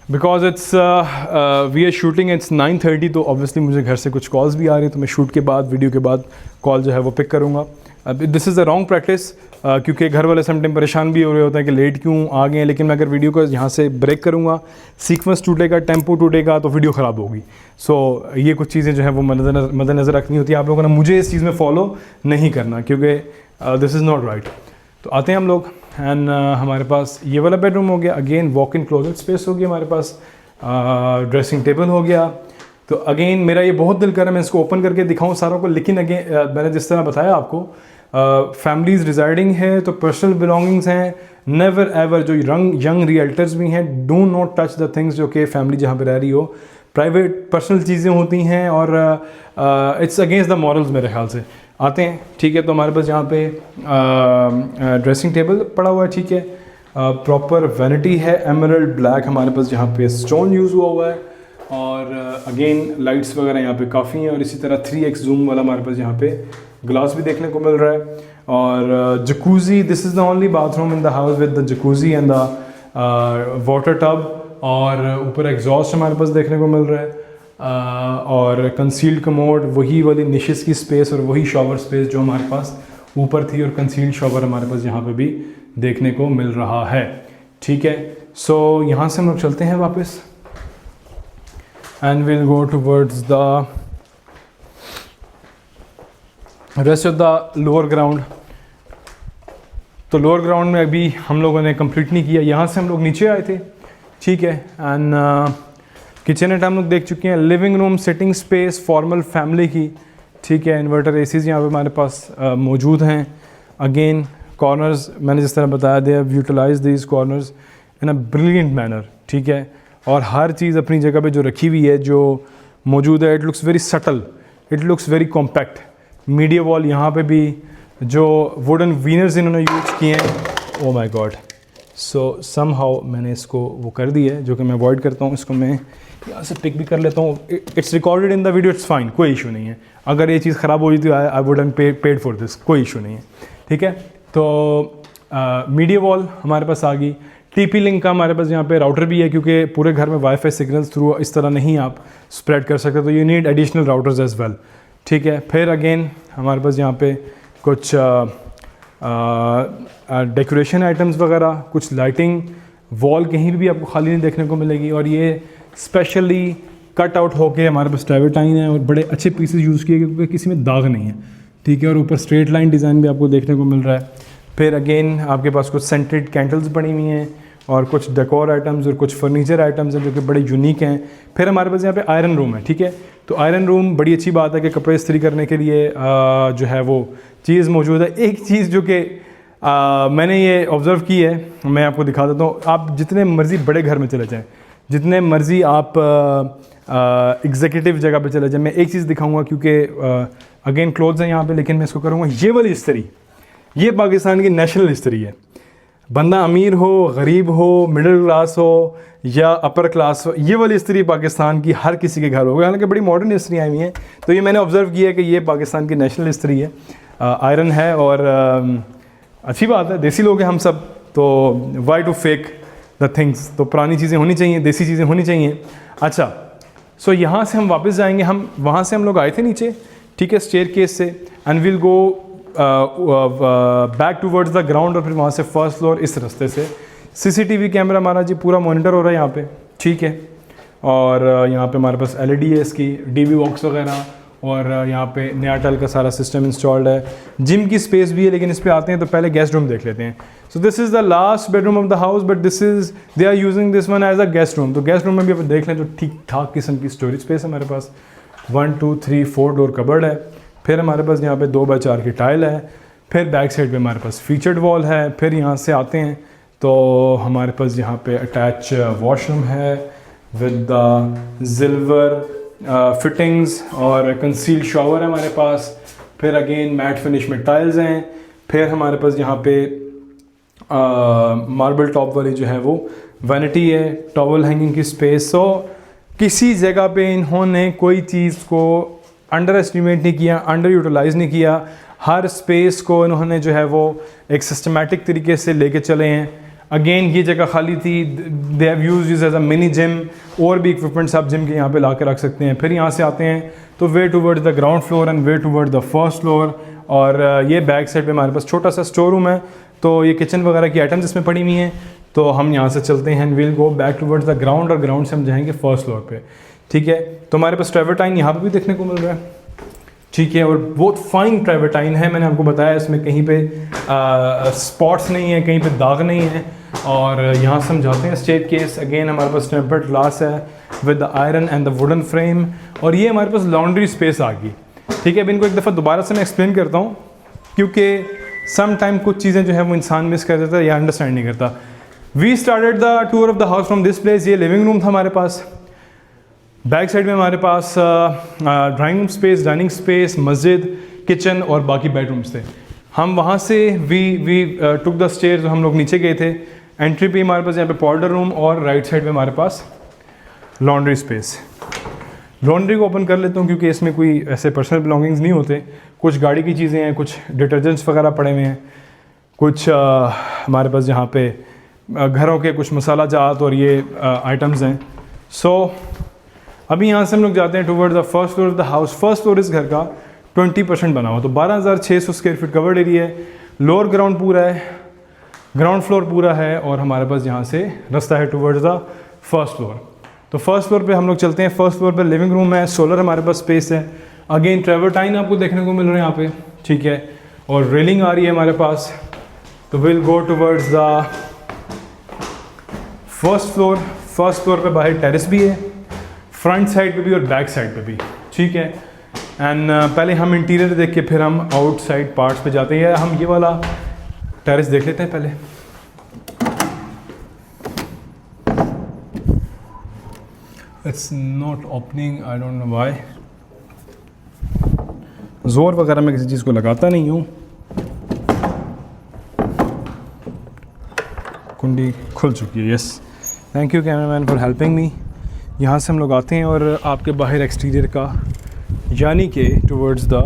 because it's we are shooting it's 9:30, तो ऑब्वियसली मुझे घर से कुछ कॉल्स भी आ रही हैं, तो मैं शूट के बाद, वीडियो के बाद कॉल जो है वो पिक करूँगा। अब this is the wrong practice, क्योंकि घर वाले समटाइम परेशान भी हो रहे होते हैं कि लेट क्यों आ गए हैं। लेकिन मैं अगर वीडियो को यहाँ से ब्रेक करूँगा, सीक्वेंस टूटेगा, टेम्पो टूटेगा, तो वीडियो ख़राब होगी। सो ये कुछ चीज़ें जो है वो मद्देनज़र रखनी होती है आप लोगों ने। मुझे इस चीज़ में फॉलो नहीं करना, क्योंकि दिस इज़ नॉट राइट। तो आते हैं हम लोग एंड हमारे पास ये वाला बेडरूम हो गया। Again walk in closet space हो गया हमारे पास, ड्रेसिंग टेबल हो गया। तो अगेन मेरा ये बहुत दिल कर रहा है मैं इसको ओपन करके दिखाऊं सारों को, लेकिन अगेन मैंने जिस तरह बताया आपको, फैमिलीज़ रिजाइडिंग है तो पर्सनल बिलोंगिंग्स हैं। नेवर एवर जो यंग रियल्टर्स भी हैं, do not touch the things जो कि फैमिली जहाँ पे रह रही हो, प्राइवेट पर्सनल चीज़ें होती हैं और इट्स अगेंस्ट द मॉरल्स मेरे ख्याल से। आते हैं, ठीक है। तो हमारे पास यहाँ पे ड्रेसिंग टेबल पड़ा हुआ है, ठीक है। प्रॉपर वैनिटी है, एमरल्ड ब्लैक हमारे पास यहाँ पे स्टोन यूज़ हुआ है। और अगेन लाइट्स वगैरह यहाँ पे काफ़ी हैं। और इसी तरह 3x जूम वाला हमारे पास यहाँ पे ग्लास भी देखने को मिल रहा है। और jacuzzi, this is the only bathroom in the house with the jacuzzi and the water tub. और ऊपर एग्जॉस्ट हमारे पास देखने को मिल रहा है। और कंसील्ड कमोड, वही वाली निशेस की स्पेस और वही शॉवर स्पेस जो हमारे पास ऊपर थी, और कंसील्ड शॉवर हमारे पास यहाँ पे भी देखने को मिल रहा है, ठीक है। सो यहाँ से हम लोग चलते हैं वापस। and we'll go towards the rest of the lower ground. तो लोअर ग्राउंड में अभी हम लोगों ने कंप्लीट नहीं किया, यहाँ से हम लोग नीचे आए थे, ठीक है. एंड किचन हम लोग देख चुके हैं. Living room, sitting space formal family की, ठीक है. इन्वर्टर एसीज यहाँ पे हमारे पास मौजूद हैं. अगेन कॉर्नर्स मैंने जिस तरह बताया, they have utilise these corners in a brilliant manner, ठीक है. और हर चीज़ अपनी जगह पे जो रखी हुई है, जो मौजूद है, it looks very subtle, it looks very compact. Media wall यहाँ पे भी जो वुडन वीनर्स इन्होंने यूज़ किए हैं, oh my God. So somehow मैंने इसको वो कर दी है, जो कि मैं अवॉइड करता हूँ. इसको मैं यहाँ से पिक भी कर लेता हूँ. It's recorded in the video, it's fine, कोई इशू नहीं है. अगर ये चीज़ ख़राब हो जाती तो I wouldn't paid for this, कोई इशू नहीं है, ठीक है. तो मीडिया वॉल हमारे पास आ गई. TP लिंक का हमारे पास यहाँ पे राउटर भी है, क्योंकि पूरे घर में वाईफाई सिग्नल्स थ्रू इस तरह नहीं आप स्प्रेड कर सकते, तो you need additional routers as well, ठीक है. फिर अगेन हमारे पास यहाँ पे कुछ डेकोरेशन आइटम्स वगैरह, कुछ लाइटिंग. वॉल कहीं भी आपको खाली नहीं देखने को मिलेगी. और ये स्पेशली कट आउट होके हमारे पास ट्रैवर्टाइन है, और बड़े अच्छे पीसेस यूज़ किए गए क्योंकि किसी में दाग नहीं है, ठीक है. और ऊपर स्ट्रेट लाइन डिज़ाइन भी आपको देखने को मिल रहा है. फिर अगेन आपके पास कुछ सेंटेड कैंडल्स बनी हुई हैं, और कुछ डेकोर आइटम्स और कुछ फर्नीचर आइटम्स हैं जो कि बड़े यूनिक हैं. फिर हमारे पास यहाँ पे आयरन रूम है, ठीक है. तो आयरन रूम बड़ी अच्छी बात है कि कपड़े इस्त्री करने के लिए जो है वो चीज़ मौजूद है. एक चीज़ जो कि मैंने ये ऑब्ज़र्व की है, मैं आपको दिखा देता हूँ. आप जितने मर्ज़ी बड़े घर में चले जाएँ, जितने मर्ज़ी आप एग्जीक्यूटिव जगह पे चले जाएँ, मैं एक चीज़ दिखाऊंगा, क्योंकि अगेन क्लोथ्स हैं यहाँ पे, लेकिन मैं इसको करूँगा. ये वाली इस्त्री, ये पाकिस्तान की नेशनल इस्त्री है. बंदा अमीर हो, गरीब हो, मिडिल क्लास हो या अपर क्लास हो, ये वाली इस्त्री पाकिस्तान की हर किसी के घर होगी. हालांकि बड़ी मॉडर्न इस्त्री आई हुई हैं, तो ये मैंने ऑब्ज़र्व किया है कि ये पाकिस्तान की नेशनल इस्त्री है. आयरन है, और अच्छी बात है, देसी लोग हैं हम सब, तो why to fake the things. तो पुरानी चीज़ें होनी चाहिए, देसी चीज़ें होनी चाहिए. अच्छा, सो यहाँ से हम वापस जाएंगे. हम वहाँ से हम लोग आए थे नीचे, ठीक है, स्टेयर केस से. And will go back towards the ground, और फिर वहाँ से फर्स्ट फ्लोर इस रास्ते से. CCTV कैमरा हमारा जी पूरा मॉनिटर हो रहा है यहाँ पे, ठीक है. और यहाँ पे हमारे पास LED है, इसकी DB बॉक्स वगैरह, और यहाँ पे नया टेल का सारा सिस्टम इंस्टॉल्ड है. जिम की स्पेस भी है, लेकिन इस पर आते हैं तो पहले गेस्ट रूम देख लेते हैं. So this is the last bedroom of the house, but this is they are using this one as a guest room. तो गेस्ट रूम में भी आप देख लें तो ठीक ठाक किस्म की स्टोरेज स्पेस है हमारे पास. 1 2 3 4 डोर कबर्ड है. फिर हमारे पास यहाँ पे 2x4 की टाइल है. फिर बैक साइड पे हमारे पास फीचर्ड वॉल है. फिर यहाँ से आते हैं तो हमारे पास यहाँ पे अटैच वॉशरूम है विद द सिल्वर फिटिंग्स, और कंसील शावर है हमारे पास. फिर अगेन मैट फिनिश में टाइल्स हैं. फिर हमारे पास यहाँ पे मार्बल टॉप वाली जो है वो वैनिटी है, टॉवल हैंगिंग की स्पेस. सो किसी जगह पे इन्होंने कोई चीज़ को अंडर एस्टिमेट नहीं किया, अंडर यूटिलाइज नहीं किया. हर स्पेस को इन्होंने जो है वो एक सिस्टमेटिक तरीके से लेके चले हैं. अगेन ये जगह खाली थी, they have used this as a mini gym. और भी इक्विपमेंट्स आप जिम के यहाँ पे ला के रख सकते हैं. फिर यहाँ से आते हैं तो way toward the ground floor and way toward the first floor. और ये बैक साइड पे हमारे पास छोटा सा स्टोर रूम है. तो ये किचन वगैरह की आइटम्स इसमें पड़ी हुई हैं. तो हम यहाँ से चलते हैं, will go back towards the ground, और ग्राउंड से हम जाएंगे फर्स्ट फ्लोर पे, ठीक है. तो हमारे पास ट्रैवर्टाइन यहाँ पे भी देखने को मिल रहा है, ठीक है. और बहुत फाइन ट्रैवर्टाइन है. मैंने आपको बताया इसमें कहीं पे स्पॉट्स नहीं है, कहीं पे दाग नहीं है. और यहाँ से हम जाते हैं स्टेयर केस. अगेन हमारे पास टेम्पर्ड ग्लास है with the iron and the wooden frame. और ये हमारे पास लॉन्ड्री स्पेस आ गई, ठीक है. अब इनको एक दफ़ा दोबारा से मैं एक्सप्लेन करता हूँ, क्योंकि सम टाइम कुछ चीज़ें जो है वो इंसान मिस कर देता है या अंडरस्टैंड नहीं करता. We started the tour of the house from this place. ये लिविंग रूम था हमारे पास. बैक साइड में हमारे पास drawing room space, dining space, मस्जिद, किचन और बाकी बेडरूम्स थे. हम वहाँ से वी टुक द स्टेयर्स, हम लोग नीचे गए थे. एंट्री पे हमारे पास यहाँ पे पाउडर रूम, और राइट साइड में हमारे पास लॉन्ड्री स्पेस. लॉन्ड्री को ओपन कर लेता हूँ क्योंकि इसमें कोई ऐसे पर्सनल बिलोंगिंग्स नहीं होते. कुछ गाड़ी की चीज़ें हैं, कुछ डिटर्जेंट्स वगैरह पड़े हुए हैं, कुछ हमारे पास यहाँ पे घरों के कुछ मसाला जात और ये आइटम्स हैं. सो अभी यहाँ से हम लोग जाते हैं toward the first floor of the house. First floor इस घर का 20% बना हुआ, तो 12,600 स्क्वायर फीट कवर्ड एरिया है. लोअर ग्राउंड पूरा है, ग्राउंड फ्लोर पूरा है, और हमारे पास यहाँ से रास्ता है टूवर्ड्स द फर्स्ट फ्लोर. तो फर्स्ट फ्लोर पे हम लोग चलते हैं। फर्स्ट फ्लोर पे लिविंग रूम है, सोलर हमारे पास स्पेस है, अगेन ट्रेवर्टाइन आपको देखने को मिल रहे हैं यहाँ पे, ठीक है, और रेलिंग आ रही है हमारे पास। तो will go towards the first floor. First floor पे बाहर टेरेस भी है, फ्रंट साइड पे भी और बैक साइड पे भी, ठीक है। एंड पहले हम इंटीरियर देख के फिर हम आउटसाइड पार्ट्स पे जाते हैं। हम ये वाला टेरेस देख लेते हैं पहले। It's not opening, I don't know why. जोर वगैरह मैं किसी चीज़ को लगाता नहीं हूँ। कुंडी खुल चुकी है, yes, thank you cameraman for helping me. यहाँ से हम लोग आते हैं और आपके बाहर एक्सटीरियर का यानी कि टुवर्ड्स द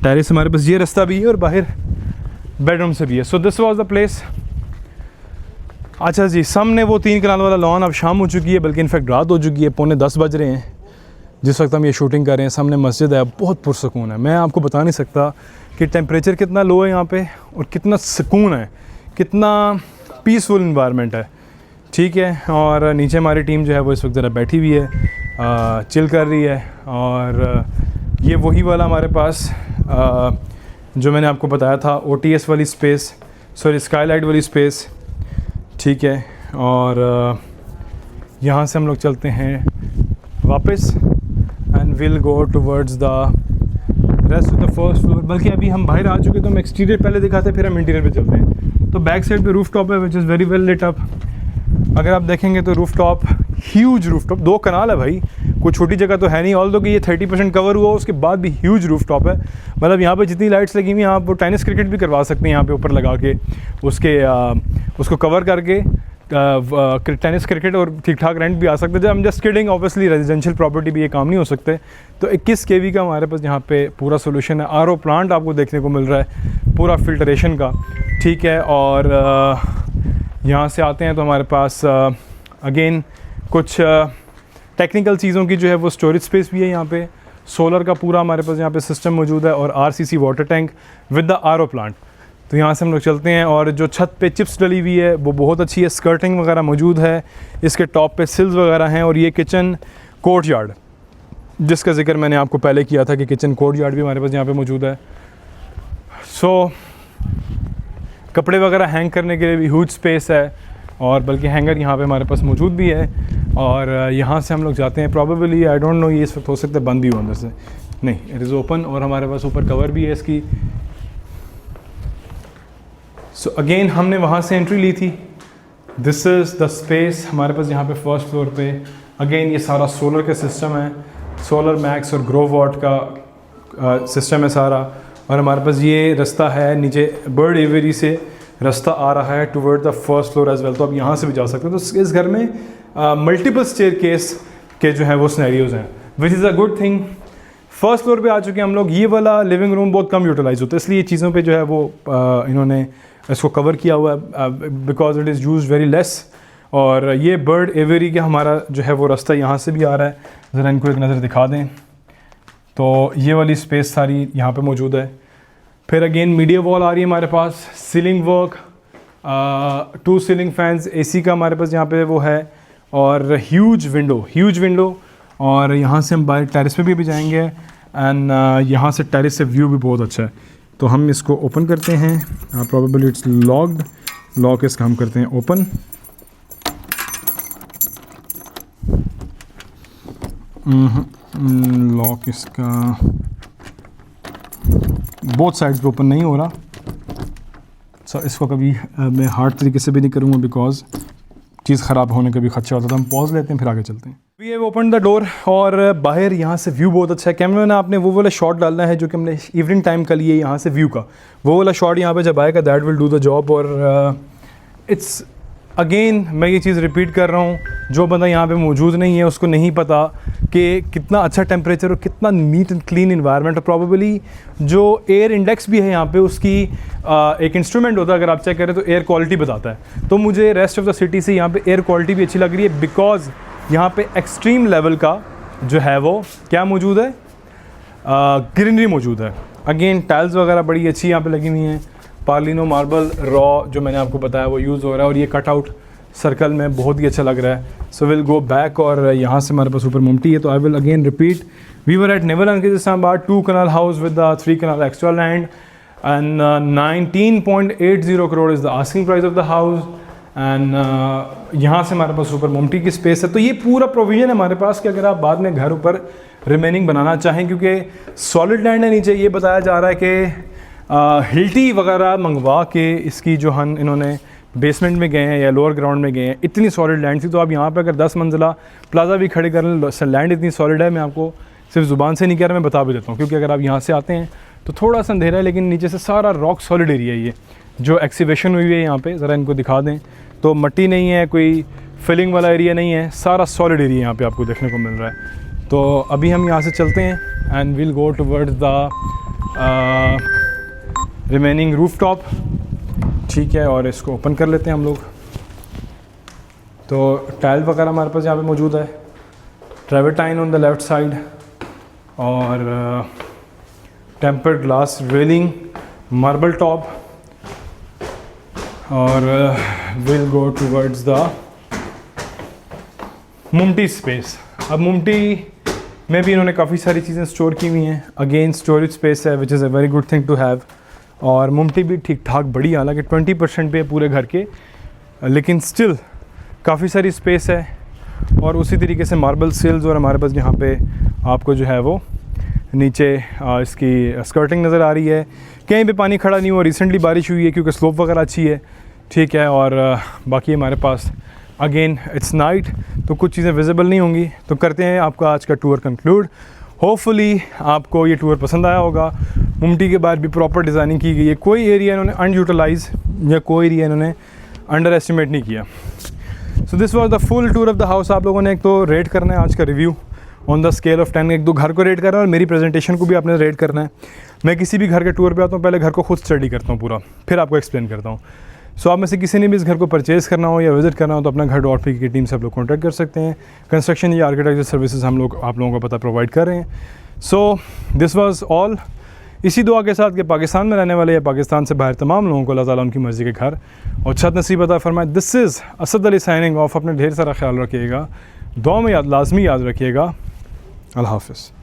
टेरेस हमारे पास ये रास्ता भी है और बाहर बेडरूम से भी है। So this was the place. अच्छा जी, सामने वो 3 कनाल वाला लॉन, अब शाम हो चुकी है, बल्कि इनफैक्ट रात हो चुकी है, 9:45 बज रहे हैं जिस वक्त हम ये शूटिंग कर रहे हैं। सामने मस्जिद है, बहुत पुरसकून है। मैं आपको बता नहीं सकता कि टेम्परेचर कितना लो है यहाँ पे और कितना सुकून है, कितना पीसफुल इन्वायरमेंट है, ठीक है। और नीचे हमारी टीम जो है वो इस वक्त ज़रा बैठी हुई है, चिल कर रही है। और ये वही वाला हमारे पास जो मैंने आपको बताया था, OTS वाली स्पेस, सॉरी स्काईलाइट वाली स्पेस, ठीक है। और यहाँ से हम लोग चलते हैं वापस and will go towards the rest of the first floor. बल्कि अभी हम बाहर आ चुके, तो हम एक्सटीरियर पहले दिखाते हैं, फिर हम इंटीरियर पे चलते हैं। तो बैक साइड पे रूफ टॉप है which is very well lit up. अगर आप देखेंगे तो roof top, huge roof top, 2 kanal है भाई, कोई छोटी जगह तो है नहीं। ऑल्दो कि ये 30% कवर हुआ, उसके बाद भी ह्यूज रूफ टॉप है। मतलब यहाँ पे जितनी लाइट्स लगी हुई हैं, आप टेनिस क्रिकेट भी करवा सकते हैं यहाँ पे ऊपर लगा के, उसको कवर करके टेनिस क्रिकेट और ठीक ठाक रेंट भी आ सकते थे। हम just kidding, obviously residential property भी ये काम नहीं हो सकते। तो 21 kV का हमारे पास यहाँ पे पूरा सोल्यूशन है। RO प्लांट आपको देखने को मिल रहा है, पूरा फिल्ट्रेशन का, ठीक है। और यहाँ से आते हैं तो हमारे पास अगेन कुछ टेक्निकल चीज़ों की जो है वो स्टोरेज स्पेस भी है यहाँ पे। सोलर का पूरा हमारे पास यहाँ पे सिस्टम मौजूद है और RCC water tank with the RO plant. तो यहाँ से हम लोग चलते हैं और जो छत पे चिप्स डली हुई है वो बहुत अच्छी है, स्कर्टिंग वगैरह मौजूद है, इसके टॉप पे सिल्स वगैरह हैं। और ये किचन कोर्टयार्ड, जिसका जिक्र मैंने आपको पहले किया था कि किचन कोर्टयार्ड भी हमारे पास यहाँ पे मौजूद है। सो कपड़े वगैरह हैंग करने के लिए भी ह्यूज स्पेस है, और बल्कि हैंगर यहाँ पे हमारे पास मौजूद भी है। और यहाँ से हम लोग जाते हैं, प्रॉबेबली आई डोंट नो, ये इस वक्त हो सकता है बंद ही हो अंदर से, नहीं, इट इज़ ओपन। और हमारे पास ऊपर कवर भी है इसकी। सो अगेन हमने वहाँ से एंट्री ली थी। दिस इज़ द स्पेस हमारे पास यहाँ पे फर्स्ट फ्लोर पे। अगेन ये सारा सोलर का सिस्टम है, सोलर मैक्स और ग्रो वॉट का सिस्टम है सारा। और हमारे पास ये रास्ता है नीचे बर्ड एवेरी से रास्ता आ रहा है toward the first floor as well. तो आप यहाँ से भी जा सकते हो। तो इस घर में मल्टीपल स्टेयरकेस के जो है वो सिनेरियोज़ हैं, विच is a good thing. First floor पे आ चुके हैं हम लोग। ये वाला लिविंग रूम बहुत कम यूटिलाइज होता है, इसलिए चीज़ों पे जो है वो इन्होंने इसको कवर किया हुआ है, because it is use very less. और ये बर्ड एवेरी का हमारा जो है वो रास्ता यहाँ से भी आ रहा है। ज़रा इनको एक नज़र दिखा दें तो ये वाली स्पेस सारी यहाँ पे मौजूद है। फिर अगेन मीडिया वॉल आ रही है हमारे पास, ceiling work, 2 ceiling fans, AC का हमारे पास यहाँ पे वो है, और ह्यूज विंडो। और यहाँ से हम बाहर टेरेस पे भी जाएंगे एंड यहाँ से टेरेस से व्यू भी बहुत अच्छा है। तो हम इसको ओपन करते हैं, प्रॉबेबली इट्स लॉक्ड, लॉक इसका हम करते हैं ओपन। लॉक इसका बोथ साइड्स पे ओपन नहीं हो रहा। सो इसको कभी मैं हार्ड तरीके से भी नहीं करूँगा बिकॉज चीज़ ख़राब होने का भी खर्चा होता है। तो हम पॉज लेते हैं, फिर आगे चलते हैं। We have open the door और बाहर यहाँ से व्यू बहुत अच्छा है। कैमरा में आपने वो वाला शॉट डालना है जो कि हमने इवनिंग टाइम का लिए यहाँ से व्यू का, वो वाला शॉट यहाँ पे जब आएगा that will do the job. और इट्स अगेन मैं ये चीज़ रिपीट कर रहा हूँ, जो बंदा यहाँ पे मौजूद नहीं है उसको नहीं पता कि कितना अच्छा टेम्परेचर और कितना नीट एंड क्लीन इन्वायरमेंट। और प्रॉबेबली जो एयर इंडेक्स भी है यहाँ पे उसकी एक इंस्ट्रूमेंट होता है, अगर आप चेक करें तो एयर क्वालिटी बताता है। तो मुझे रेस्ट ऑफ द सिटी से यहाँ पे एयर क्वालिटी भी अच्छी लग रही है बिकॉज यहाँ पे एक्सट्रीम लेवल का जो है वो क्या मौजूद है, ग्रीनरी मौजूद है। अगेन टाइल्स वगैरह बड़ी अच्छी यहाँ पे लगी हुई हैं, पार्लिनो मार्बल रॉ जो मैंने आपको बताया वो यूज़ हो रहा है। और ये कटआउट सर्कल में बहुत ही अच्छा लग रहा है। सो विल गो बैक और यहाँ से हमारे पास ऊपर मुमटी है, तो I will again repeat, we were at naval and Islamabad, 2 kanal house with 3 kanal extra land and 19.80 crore is the asking price of the house and यहाँ से हमारे पास ऊपर मुमटी की स्पेस है। तो ये पूरा प्रोविज़न है हमारे पास कि अगर आप बाद में घर ऊपर रिमेनिंग बनाना चाहें, क्योंकि सॉलिड लैंड है नीचे, ये बताया जा रहा है कि हिल्टी वगैरह मंगवा के इसकी जो हम इन्होंने बेसमेंट में गए हैं या लोअर ग्राउंड में गए हैं, इतनी सॉलिड लैंड थी। तो आप यहाँ पे अगर 10 मंजिला प्लाजा भी खड़े कर लें, लैंड इतनी सॉलिड है, मैं आपको सिर्फ ज़ुबान से नहीं कह रहा, मैं बता भी देता हूँ, क्योंकि अगर आप यहाँ से आते हैं तो थोड़ा सा अंधेरा है, लेकिन नीचे से सारा रॉक सॉलिड एरिया है। ये जो एक्सीवेशन हुई है यहाँ पे, ज़रा इनको दिखा दें, तो मट्टी नहीं है, कोई फिलिंग वाला एरिया नहीं है, सारा सॉलिड एरिया यहाँ पे आपको देखने को मिल रहा है। तो अभी हम यहाँ से चलते हैं and will go towards the remaining roof top, ठीक है, और इसको ओपन कर लेते हैं हम लोग। तो टाइल वगैरह हमारे पास यहाँ पे मौजूद है, travertine on the left side और tempered glass railing, marble top, और विल गो टुवर्ड्स द मुमटी स्पेस। अब मुमटी में भी इन्होंने काफ़ी सारी चीज़ें स्टोर की हुई हैं, अगेन स्टोरेज स्पेस है, which is a very good thing to have. और मुमटी भी ठीक ठाक बड़ी, हालांकि 20% पे है पूरे घर के, लेकिन स्टिल काफ़ी सारी स्पेस है। और उसी तरीके से मार्बल सिल्स, और हमारे पास यहाँ पे आपको जो है वो नीचे इसकी स्कर्टिंग नज़र आ रही है, कहीं पे पानी खड़ा नहीं हुआ, रिसेंटली बारिश हुई है क्योंकि स्लोप वगैरह अच्छी है, ठीक है। और बाकी हमारे पास अगेन इट्स नाइट, तो कुछ चीज़ें विजिबल नहीं होंगी। तो करते हैं आपका आज का टूर कंक्लूड। होपफुली आपको ये टूर पसंद आया होगा। मुमटी के बाद भी प्रॉपर डिज़ाइनिंग की गई है, कोई एरिया इन्होंने अनयूटिलाइज या कोई एरिया इन्होंने अंडर एस्टिमेट नहीं किया। So this was the full tour of the house. आप लोगों ने एक तो रेट करना है आज का review on the scale of 10, एक दो घर को रेट करना है और मेरी प्रेजेंटेशन को भी आपने रेट करना है। मैं किसी भी घर के टूर पे आता हूँ, पहले घर को खुद स्टडी करता हूँ पूरा, फिर आपको एक्सप्लेन करता हूँ। सो आप में से किसी ने भी इस घर को परचेज़ करना हो या विजिट करना हो तो अपना घर.pk की टीम से आप लोग कॉन्टैक्ट कर सकते हैं। कंस्ट्रक्शन या आर्किटेक्चर सर्विसेज हम लोग आप लोगों को पता प्रोवाइड कर रहे हैं। So this was all. इसी दुआ के साथ कि पाकिस्तान में रहने वाले या पाकिस्तान से बाहर तमाम लोगों को अल्लाह ताला उनकी मर्ज़ी के घर और छत नसीब अता फरमाए। This is Asad Ali signing off. अपने ढेर सारा ख्याल रखिएगा, दुआ में लाजमी याद रखिएगा। अल्लाह हाफ़िज़।